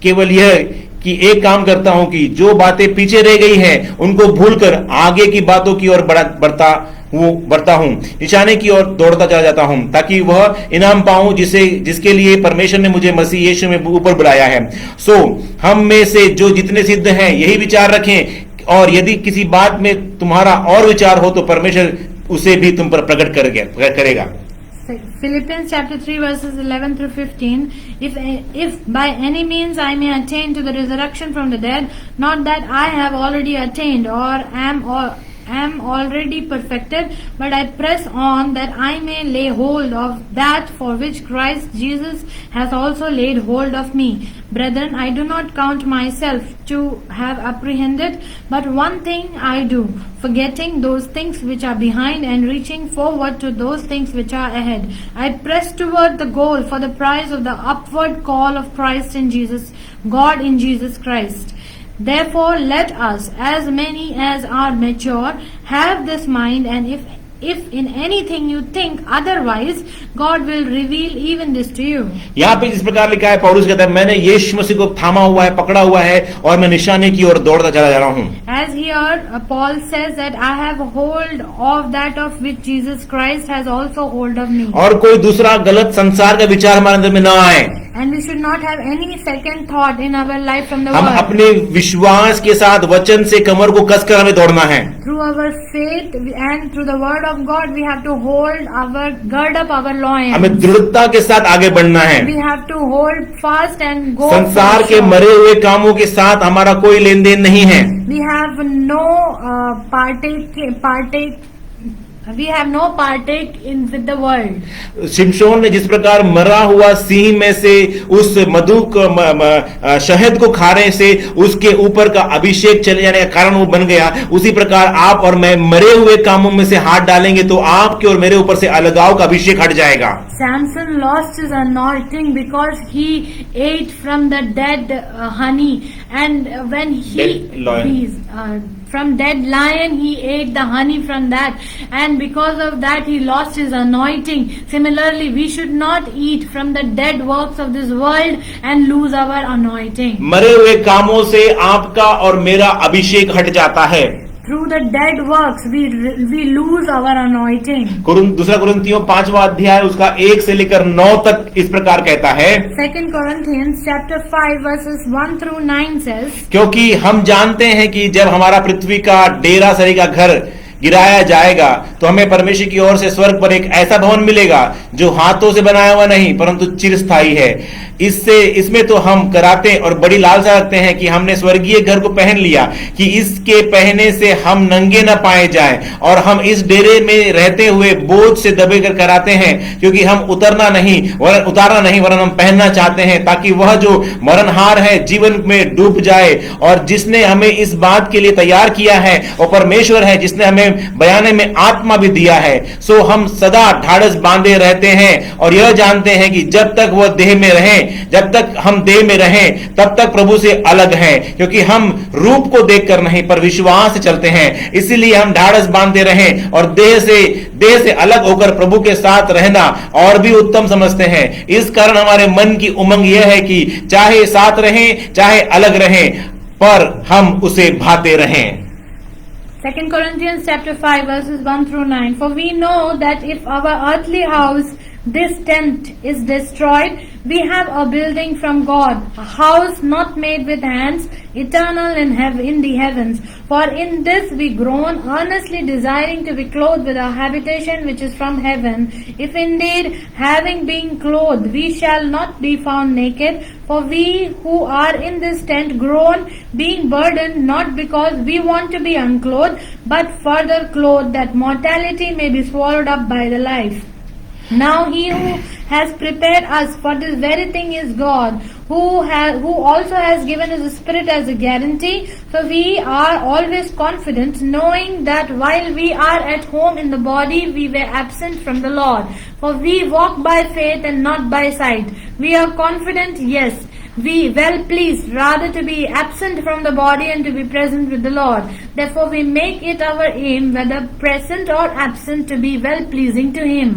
Speaker 1: केवल यह कि एक काम करता हूं कि जो बातें पीछे रह गई हैं उनको भूलकर आगे की बातों की ओर बढ़ता हूं, निशाने की ओर दौड़ता चला जाता हूं, ताकि वह इनाम पाऊं जिसके लिए परमेश्वर ने मुझे मसीह यीशु में ऊपर बुलाया है। सो हम में से जो जितने सिद्ध हैं यही विचार रखें, और यदि किसी बात में तुम्हारा और विचार हो तो परमेश्वर उसे भी तुम पर प्रकट करेगा।
Speaker 3: Philippians chapter 3 verses 11 through 15, if by any means I may attain to the resurrection from the dead, not that I have already attained or am already perfected, but I press on that I may lay hold of that for which Christ Jesus has also laid hold of me. Brethren, I do not count myself to have apprehended, but one thing I do, forgetting those things which are behind and reaching forward to those things which are ahead. I press toward the goal for the prize of the upward call of Christ in Jesus, God in Jesus Christ. Therefore, let us, as many as are mature, have this mind, and if in anything you think otherwise, God will reveal even this to you.
Speaker 1: यहाँ पे इस प्रकार लिखा है, पौलुस कहता है, मैंने यीशु मसीह को थामा हुआ है, पकड़ा हुआ है, और मैं निशाने की ओर दौड़ता चला जा रहा हूँ।
Speaker 3: As here, Paul says that I have hold of that of which Jesus Christ has also hold of me.
Speaker 1: और कोई दूसरा गलत संसार का विचार हमारे अंदर में न आए।
Speaker 3: And we should not have any second thought in our life from the
Speaker 1: हम
Speaker 3: world.
Speaker 1: अपने विश्वास के साथ वचन से कमर को कसकर हमें दौड़ना है।
Speaker 3: Through our faith and through the word of God, we have to gird up our loins.
Speaker 1: हमें दृढ़ता के साथ आगे बढ़ना है।
Speaker 3: We have to hold fast and go.
Speaker 1: संसार
Speaker 3: for
Speaker 1: के
Speaker 3: sure.
Speaker 1: मरे हुए कामों के साथ हमारा कोई लेन देन नहीं है।
Speaker 3: We have no partake in with the world.
Speaker 1: शिमशोन ने जिस प्रकार मरा हुआ सिंह में से उस मधु शहद को खाने से उसके ऊपर का अभिषेक चले जाने का कारण वो बन गया, उसी प्रकार आप और मैं मरे हुए कामों में से हाथ डालेंगे तो आपके और मेरे ऊपर से अलगाव का अभिषेक हट जाएगा।
Speaker 3: Samson lost his anointing because he ate from the dead honey, and when from dead lion he ate the honey from that, and because of that he lost his anointing. Similarly, we should not eat from the dead works of this world and lose our anointing.
Speaker 1: मरे हुए कामों से आपका और मेरा अभिषेक हट जाता है।
Speaker 3: Through the dead works we lose our anointing.
Speaker 1: दूसरा कुरिन्थियों 5वां अध्याय उसका 1 से लेकर 9 तक इस प्रकार कहता है,
Speaker 3: 2 Corinthians chapter 5 verses 1 through 9 says,
Speaker 1: क्योंकि हम जानते हैं कि जब हमारा पृथ्वी का डेरा सरी का घर गिराया जाएगा तो हमें परमेश्वर की ओर से स्वर्ग पर एक ऐसा भवन मिलेगा जो हाथों से बनाया हुआ नहीं परंतु चिरस्थायी है। इसमें तो हम कराते और बड़ी लालसा रखते हैं कि हमने स्वर्गीय घर को पहन लिया कि इसके पहने से हम नंगे न पाए जाएं, और हम इस डेरे में रहते हुए बोझ से दबे कर कराते हैं क्योंकि हम उतारना नहीं वरन हम पहनना चाहते हैं, ताकि वह जो मरणहार है जीवन में डूब जाए। और जिसने हमें इस बात के लिए तैयार किया है वो परमेश्वर है, जिसने हमें बयाने में आत्मा भी दिया है। सो हम सदा ढाढ़स बांधे रहते हैं और यह जानते हैं कि जब तक वह देह में रहें, जब तक हम देह में रहें, तब तक प्रभु से अलग हैं, क्योंकि हम रूप को देखकर नहीं पर विश्वास से चलते हैं। इसीलिए हम ढाढ़स बांधते रहें और देह से अलग होकर प्रभु के साथ रहना और भी उत्तम समझते हैं। इस कारण हमारे मन की उमंग यह है कि चाहे साथ रहें चाहे अलग रहें, पर हम उसे भाते रहें।
Speaker 3: 2 Corinthians chapter 5 verses 1 through 9. For we know that if our earthly house, this tent, is destroyed, we have a building from God, a house not made with hands, eternal in the heavens. For in this we groan, earnestly desiring to be clothed with our habitation which is from heaven. If indeed, having been clothed, we shall not be found naked. For we who are in this tent groan, being burdened, not because we want to be unclothed, but further clothed, that mortality may be swallowed up by the life. Now he who has prepared us for this very thing is God, who also has given us the Spirit as a guarantee. So we are always confident, knowing that while we are at home in the body, we were absent from the Lord. For we walk by faith and not by sight. We are confident, yes, we well pleased rather to be absent from the body and to be present with the Lord. Therefore we make it our aim, whether present or absent, to be well pleasing to Him.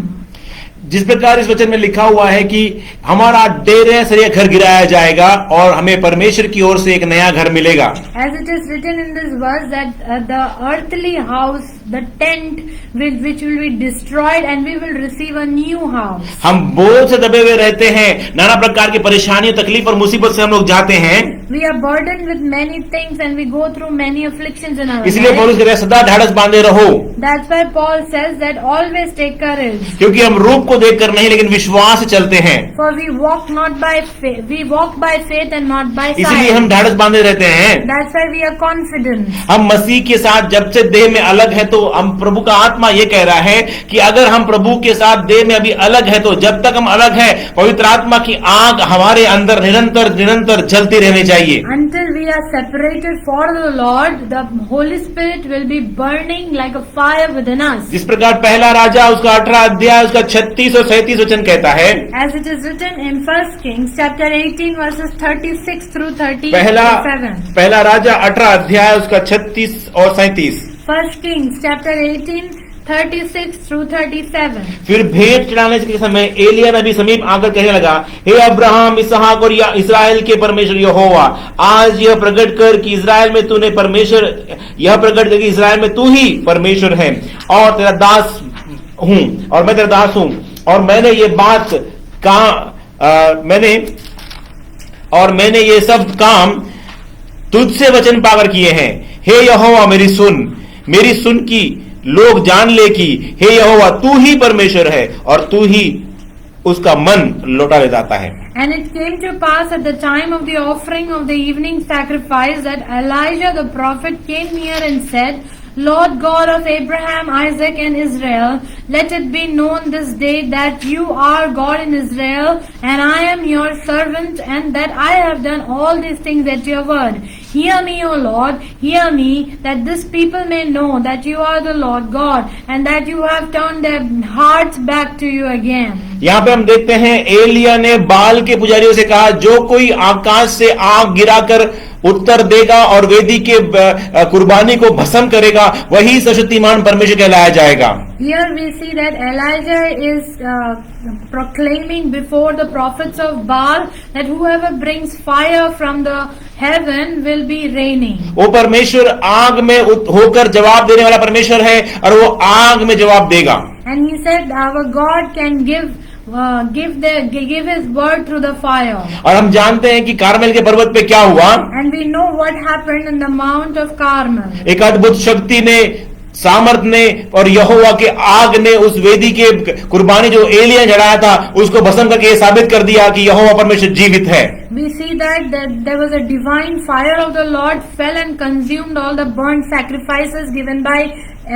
Speaker 1: जिस प्रकार इस वचन में लिखा हुआ है कि हमारा डेरे से यह घर गिराया जाएगा और हमें परमेश्वर की ओर से एक नया घर मिलेगा।
Speaker 3: As it is written in this verse that the earthly house, the tent, which will be destroyed, and we will receive a new house.
Speaker 1: हम बोझ से दबे हुए रहते हैं, नाना प्रकार की परेशानियों, तकलीफ और मुसीबत से हम लोग जाते हैं।
Speaker 3: We are burdened with many things and we go through many afflictions in our
Speaker 1: इसलिए
Speaker 3: life.
Speaker 1: पौलुस कहता है सदा ढाढ़स बांधे रहो,
Speaker 3: That's why Paul says that always take courage.
Speaker 1: क्योंकि हम रूप को देखकर नहीं लेकिन विश्वास से चलते हैं।
Speaker 3: For we walk not by faith, we walk by faith and not by
Speaker 1: इसलिए
Speaker 3: sight.
Speaker 1: हम ढाढ़स बांधे रहते हैं।
Speaker 3: That's why we are confident.
Speaker 1: हम मसीह के साथ जब से देह में अलग है तो हम प्रभु का आत्मा ये कह रहा है कि अगर हम प्रभु के साथ देह में अभी अलग है तो जब तक हम अलग है पवित्र आत्मा की आग हमारे अंदर निरंतर जलती रहनी चाहिए।
Speaker 3: Until we are separated for the Lord, the Holy Spirit will be burning like a fire within us.
Speaker 1: जिस प्रकार पहला राजा उसका 18 अध्याय उसका 36 और 37 वचन कहता है,
Speaker 3: As it is written in 1 Kings chapter 18 verses 36 through 37.
Speaker 1: पहला राजा 18 अध्याय उसका 36 और 37।
Speaker 3: 1 Kings chapter 18 36 through 37.
Speaker 1: फिर भेंट चढ़ाने के समय एलिया नबी समीप आकर कहने लगा, हे अब्राहम, इसहाक और इस्राएल के परमेश्वर यहोवा, आज यह प्रकट कर कि इस्राएल में तूने परमेश्वर, यह प्रकट कर कि इस्राएल में तू ही परमेश्वर है और तेरा दास हूं और मैं तेरा दास हूं और मैंने ये बात मैंने ये सब काम तुझसे वचन पाकर किए हैं। हे यहोवा, मेरी सुन की लोग जान ले कि हे यहोवा तू ही परमेश्वर है और तू ही उसका मन लौटा ले जाता है।
Speaker 3: And it came to pass at the time of the offering of the evening sacrifice that Elijah the prophet came near and said, Lord God of Abraham, Isaac and Israel, let it be known this day that you are God in Israel, and I am your servant, and that I have done all these things at your word. Hear me, O Lord, hear me, that this people may know that you are the Lord God, and that you have turned their hearts back to you again.
Speaker 1: यहाँ पे हम देखते हैं एलिया ने बाल के पुजारियों से कहा, जो कोई आकाश से आग गिराकर उत्तर देगा और वेदी के कुर्बानी को भस्म करेगा वही सशक्तिमान परमेश्वर कहलाया जाएगा।
Speaker 3: Here we see that Elijah is proclaiming before the prophets of Baal that whoever brings fire from the heaven will be reigning.
Speaker 1: वो परमेश्वर आग में होकर जवाब देने वाला परमेश्वर है और वो आग में जवाब देगा।
Speaker 3: And he said our God can give his word through the fire.
Speaker 1: और हम जानते हैं कि कारमेल के पर्वत पे क्या हुआ।
Speaker 3: And we know what happened in the Mount of Carmel.
Speaker 1: एक अद्भुत शक्ति ने सामर्थ ने और यहोवा के आग ने उस वेदी के कुर्बानी जो एलिया चढ़ाया था उसको भस्म करके साबित कर दिया कि यहोवा परमेश्वर जीवित है।
Speaker 3: We see that there was a divine fire of the Lord fell and consumed all the burnt sacrifices given by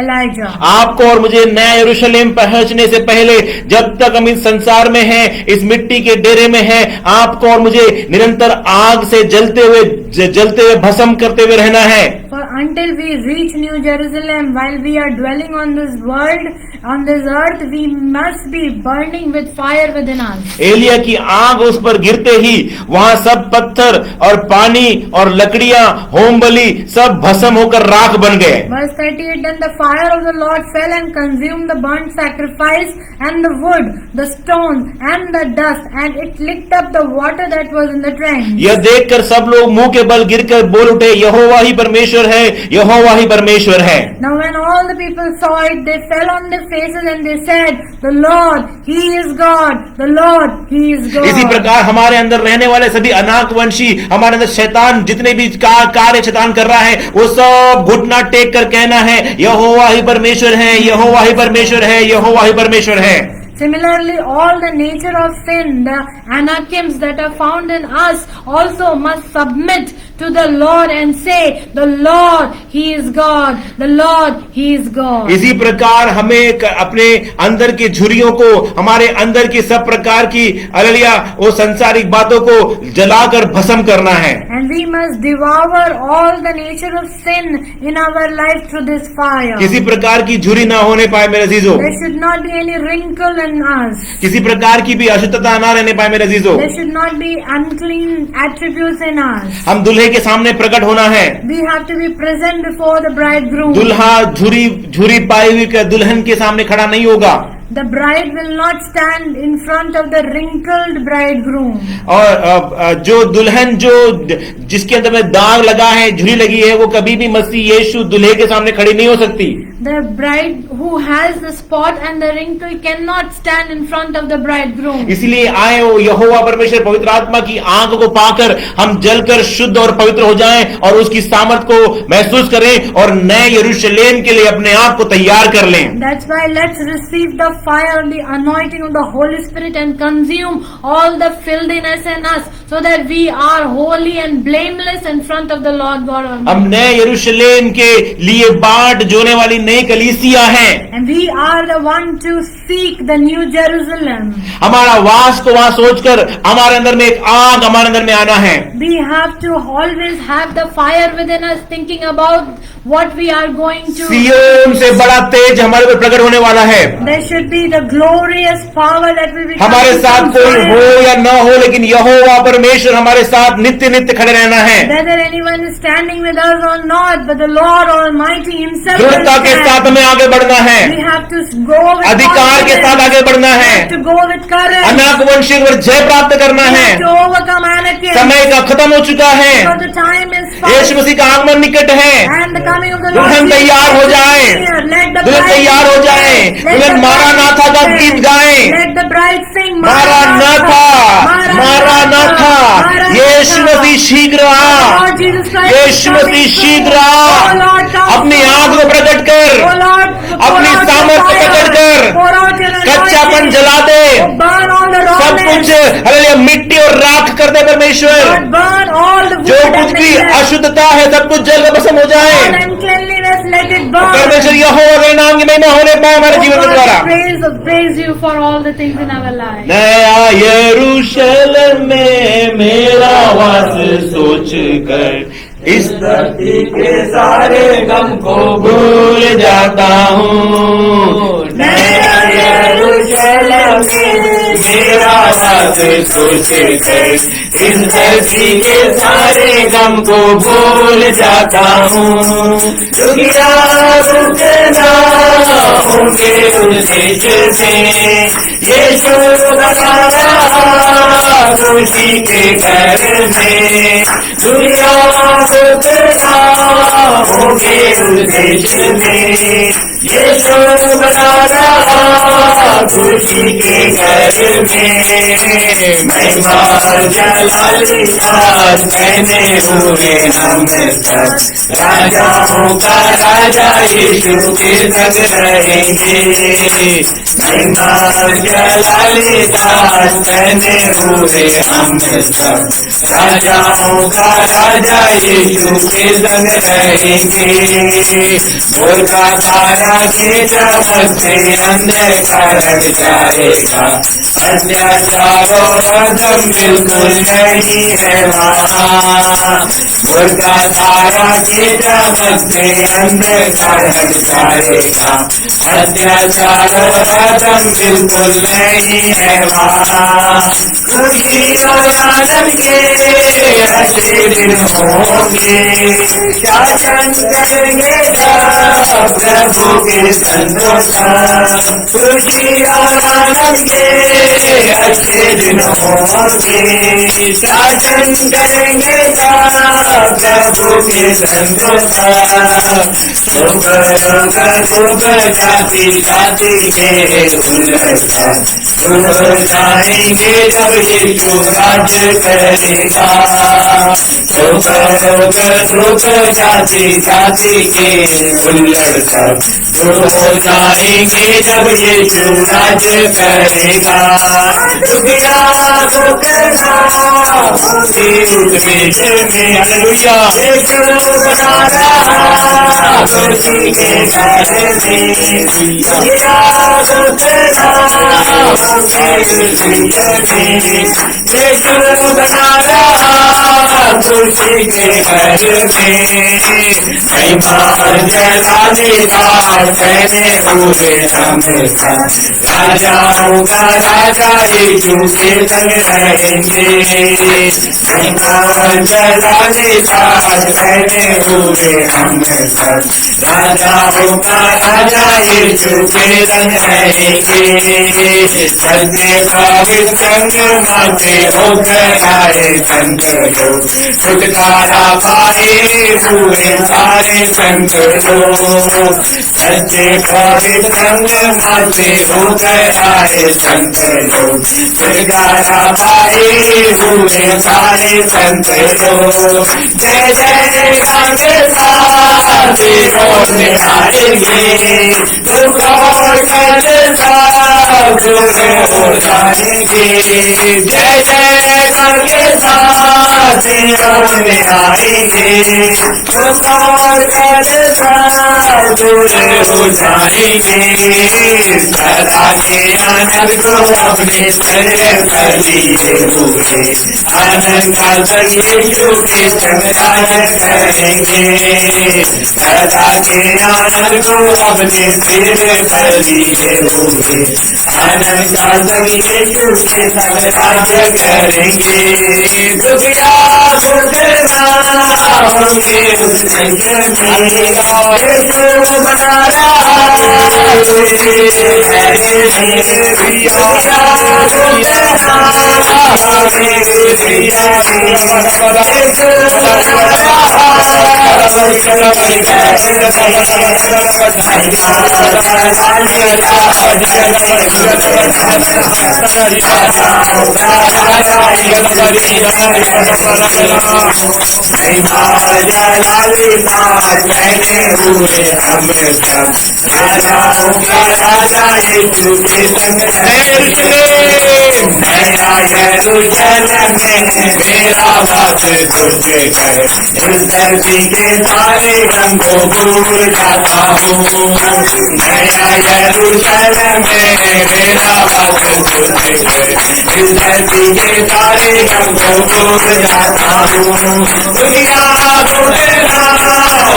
Speaker 3: Elijah.
Speaker 1: आपको और मुझे नया यरूशलेम पहुंचने से पहले, जब तक हम इस संसार में हैं, इस मिट्टी के डेरे में हैं, आपको और मुझे निरंतर आग से जलते हुए भस्म करते हुए रहना है।
Speaker 3: For until we reach New Jerusalem, while we are dwelling on this world, on this earth, we must be burning with fire within us.
Speaker 1: Elia की आग उस पर गिरते ही वहां सब पत्थर और पानी और लकड़ियां, होम बलि सब भस्म होकर राख बन गए।
Speaker 3: Verse 38, then the fire of the Lord fell and consumed the burnt sacrifice and the wood, the stones and the dust, and it licked up the water that was in the trench.
Speaker 1: यह देखकर सब लोग मुंह के बल गिरकर बोल उठे, यहोवा ही परमेश्वर है, यहोवा ही परमेश्वर है।
Speaker 3: Now when all the people saw it, they fell on their faces and they said, the Lord, He is God, the Lord, He is God.
Speaker 1: इसी प्रकार हमारे अंदर रहने वाले सभी अनाकवंशी, हमारे अंदर शैतान जितने भी कार्य शैतान कर रहा है, वो सब घुटना टेक कर कहना है, यहोवा ही परमेश्वर है, यहोवा ही परमेश्वर है, यहोवा ही परमेश्वर है।
Speaker 3: Similarly, all the nature of sin, the anakims that are found in us also must submit to the Lord and say, the Lord, He is God, the Lord, He is God.
Speaker 1: इसी प्रकार हमें अपने अंदर की झुर्रियों को, हमारे अंदर की सब प्रकार की अललिया वो संसारिक बातों को जलाकर भस्म करना है।
Speaker 3: And we must devour all the nature of sin in our life through this fire.
Speaker 1: किसी प्रकार की झुर्री ना होने पाए मेरे अजीजों।
Speaker 3: There should not be any wrinkle in us.
Speaker 1: किसी प्रकार की भी अशुद्धता ना रहने पाए मेरे अजीजों।
Speaker 3: There should not be unclean attributes in us.
Speaker 1: हम दूल्हे के सामने प्रकट होना है।
Speaker 3: We have to be present before the bridegroom.
Speaker 1: दुल्हा झुरी पाई हुई दुल्हन के सामने खड़ा नहीं होगा।
Speaker 3: The bride will not stand in front of the wrinkled bridegroom.
Speaker 1: और जो दुल्हन जिसके अंदर में दाग लगा है, झुरी लगी है, वो कभी भी मसीह यीशु दुल्हे के सामने खड़ी नहीं हो सकती।
Speaker 3: The bride who has the spot and the wrinkle cannot stand in front of the bridegroom.
Speaker 1: इसलिए आए वो यहोवा परमेश्वर पवित्र आत्मा की आंख को पाकर हम जलकर शुद्ध और पवित्र हो जाएं और उसकी सामर्थ को महसूस करें और नए यरूशलेम के लिए अपने आप को तैयार कर लें।
Speaker 3: That's why let's receive the fire and the anointing of the Holy Spirit and consume all the filthiness in us so that we are holy and blameless in front of the Lord God Almighty.
Speaker 1: हम नए यरूशलेम के लिए बाट जोने वाली नई कलीसिया हैं।
Speaker 3: And we are the one to seek the New Jerusalem.
Speaker 1: हमारा वास को वहां सोचकर हमारे अंदर में एक आग हमारे अंदर में आना है।
Speaker 3: We have to always have the fire within us, thinking about what we are going to.
Speaker 1: सिय्योन से बड़ा तेज हमारे पर प्रकट होने वाला है।
Speaker 3: There should be the glorious power that will be.
Speaker 1: हमारे साथ कोई हो या न हो, लेकिन यहोवा परमेश्वर हमारे साथ नित्य नित्य खड़े रहना है।
Speaker 3: Whether anyone is standing with us or not, but the Lord Almighty Himself.
Speaker 1: दृढ़ता के साथ हमें आगे बढ़ना है।
Speaker 3: We have to go with
Speaker 1: अधिकार के साथ आगे बढ़ना है।
Speaker 3: We have to go with courage.
Speaker 1: अनाकवंशी पर जय प्राप्त करना
Speaker 3: We
Speaker 1: है।
Speaker 3: have to overcome Anakim.
Speaker 1: समय का खत्म हो चुका है।
Speaker 3: Because the time is far.
Speaker 1: यीशु मसीह का आगमन निकट है।
Speaker 3: And the coming of the Lord.
Speaker 1: दुल्हन तैयार हो जाए।
Speaker 3: Let the
Speaker 1: दुल्हन
Speaker 3: bride
Speaker 1: तैयार हो जाए।
Speaker 3: Let the
Speaker 1: दुल्हन मारानाथा का
Speaker 3: bride
Speaker 1: गीत गाएं।
Speaker 3: Let the bride sing
Speaker 1: मारानाथा, मारानाथा, यीशु मसीह शीघ्र आ।
Speaker 3: Lord Jesus Christ
Speaker 1: Yeshu
Speaker 3: is
Speaker 1: Masih
Speaker 3: coming
Speaker 1: शीघ्र
Speaker 3: soon.
Speaker 1: आ।
Speaker 3: Oh Lord, come
Speaker 1: अपनी
Speaker 3: soon.
Speaker 1: आग को प्रकट कर,
Speaker 3: Oh Lord, pour
Speaker 1: अपनी
Speaker 3: out your
Speaker 1: सामर्थ को
Speaker 3: fire.
Speaker 1: प्रकट कर,
Speaker 3: Pour out your anointing.
Speaker 1: कच्चापन जला दे,
Speaker 3: Oh, burn all the
Speaker 1: सब
Speaker 3: rawness.
Speaker 1: कुछ हालेलुया मिट्टी और राख कर दे परमेश्वर।
Speaker 3: Lord, burn all the
Speaker 1: जो
Speaker 3: wood
Speaker 1: कुछ
Speaker 3: and
Speaker 1: भी
Speaker 3: the
Speaker 1: अशुद्धता है सब कुछ जल कर भस्म हो जाए।
Speaker 3: all uncleanliness, let it burn.
Speaker 1: परमेश्वर यहोवा के नाम की महिमा होने पाए हमारे
Speaker 3: Oh
Speaker 1: जीवन के
Speaker 3: God,
Speaker 1: द्वारा।
Speaker 3: praise you for all the things in our life.
Speaker 1: नया यरूशलेम में मेरा वास सोच कर इस धरती के सारे गम को भूल जाता हूँ। नया यरूशलेम में मेरा वास सोच कर इस धरती के सारे गम को भूल जाता हूँ। दुनिया रुकना होंगे उस देश से यीशु बता रहा खुशी के घर में। दुनिया रुकना होंगे उस देश में यीशु बता रहा
Speaker 4: खुशी के घर में महिमा जलालिता कहने हुए हम सब राजाओं का राजा यीशु के संग रहेंगे महिमा जलालिता कहने हुए हम सब राजाओं का राजा यीशु के संग रहेंगे मुर्गा तारा के चमक से अंधकार हट जाएगा अत्याचारों कदम बिल्कुल नहीं है वहाँ मुर्गा तारा के चमक से अंधकार हट जाएगा अत्याचारों कदम बिल्कुल नहीं है वहाँ खुशी और आनंद के ऐसे दिन होंगे शासन करेंगे प्रभु के संतोष खुशी और आनंद के अच्छे दिन होंगे शासन करेंगे प्रभु के संतोष शुभ शुभ जाति जाति के उल्लास शुभ जाएंगे जब यीशु राज करेगा शुभ शुभ जाति जाति के उल्लड़ सब शुभ हो जाएंगे जब यीशु राज करेगा दुनिया को करना होगी उस बीच में हालेलुया यीशु बना रहा खुशी के घर में दुनिया को करना होगी उस बीच में यीशु बना रहा खुशी के घर में महिमा जलालिता कहने हुए हम सब राजाओं का राजा यीशु के संग रहेंगे महिमा जलालिता कहने हुए हम सब राजाओं का राजा यीशु के संग रहेंगे सत्य पवित्र संग माते होकर आए संत लोग छुटकारा पाए पूरे सारे संत लोग सच्चे पवित्र संग माते होकर आए संत लोग छुटकारा पाए पूरे सारे संत लोग जय जय के साथ होने आएंगे दुख और कष्ट दूर हो जाएंगे जय जय के साथ होने आएंगे दुख और कष्ट दूर हो जाएंगे सदा के आनंद को अपने सर पर लिए हुए आनंद का यीशु के संग राज करेंगे सदा के आनंद को अपने सिर पर लिए हुए आनंद का यीशु के संग राज करेंगे दुनिया को करना होंगे उस संग में यीशु बना रहा कहने हुए हम सब राजाओं का राजा यीशु के संग नया यरूशलेम में मेरा वास तुझ कर इस धरती के सारे रंगों भूल जाता हूँ नया यरूशलेम में मेरा वास तुझ कर इस धरती के सारे रंगों भूल जाता हूँ दुनिया को तेरा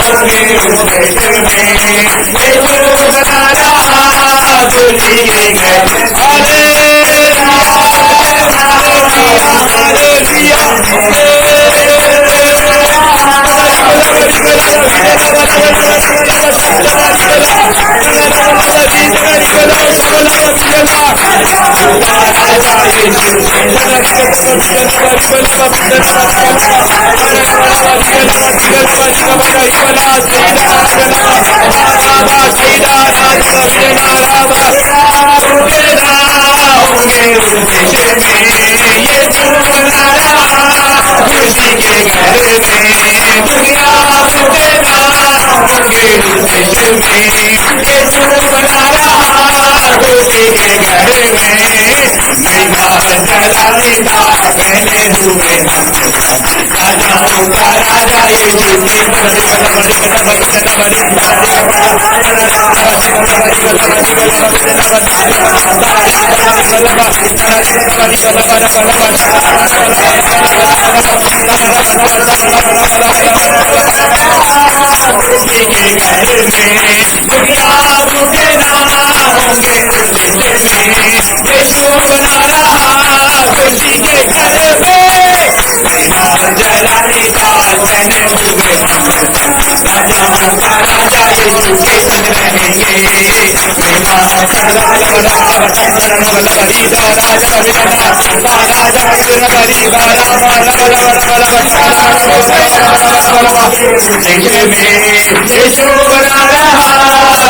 Speaker 4: होगी उस देश में यीशु बना रहा खुशी के घर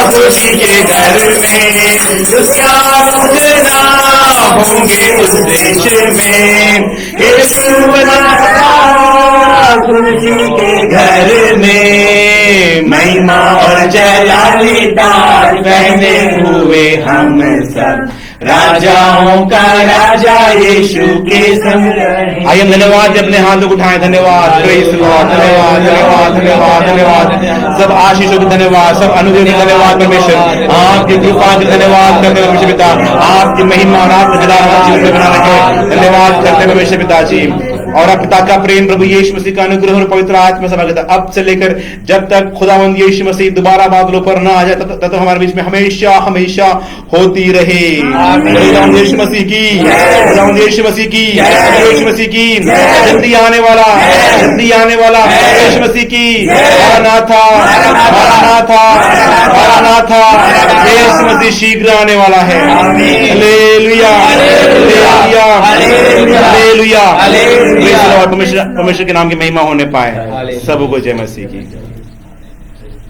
Speaker 4: खुशी के घर में दुनिया होंगे उस देश में, यीशु बना खुशी के घर में, महिमा और जलालिता पहने हुए हम सब, राजाओं का राजा यीशु के संग रहे।
Speaker 1: आइए हम धन्यवाद अपने हाथों को उठाएं। धन्यवाद, प्रेज़ लॉर्ड, धन्यवाद धन्यवाद धन्यवाद धन्यवाद, सब आशीषों को धन्यवाद, सब अनुग्रह को धन्यवाद परमेश्वर, आपकी कृपा को धन्यवाद करते हैं परमेश्वर पिता, आपकी महिमा और आपका जलाल हमारे जीवन में बना रखे, धन्यवाद करते हैं परमेश्वर पिताजी। और अब पिता का प्रेम, प्रभु यीशु मसीह का अनुग्रह और पवित्र आत्मा सभागता अब से लेकर जब तक खुदावंद यीशु मसीह दोबारा बादलों पर न आ जाए तब तक हमारे बीच में हमेशा हमेशा होती रहे। खुदावंद यीशु मसीह की, खुदावंद यीशु मसीह की, यीशु मसीह की, जल्दी आने वाला, जल्दी आने वाला यीशु मसीह की, मारानाथा मारानाथा मारानाथा, यीशु मसीह शीघ्र आने वाला है। हालेलुया हालेलुया हालेलुया, परमेश्वर के नाम की महिमा होने पाए। सबको जय मसीह की।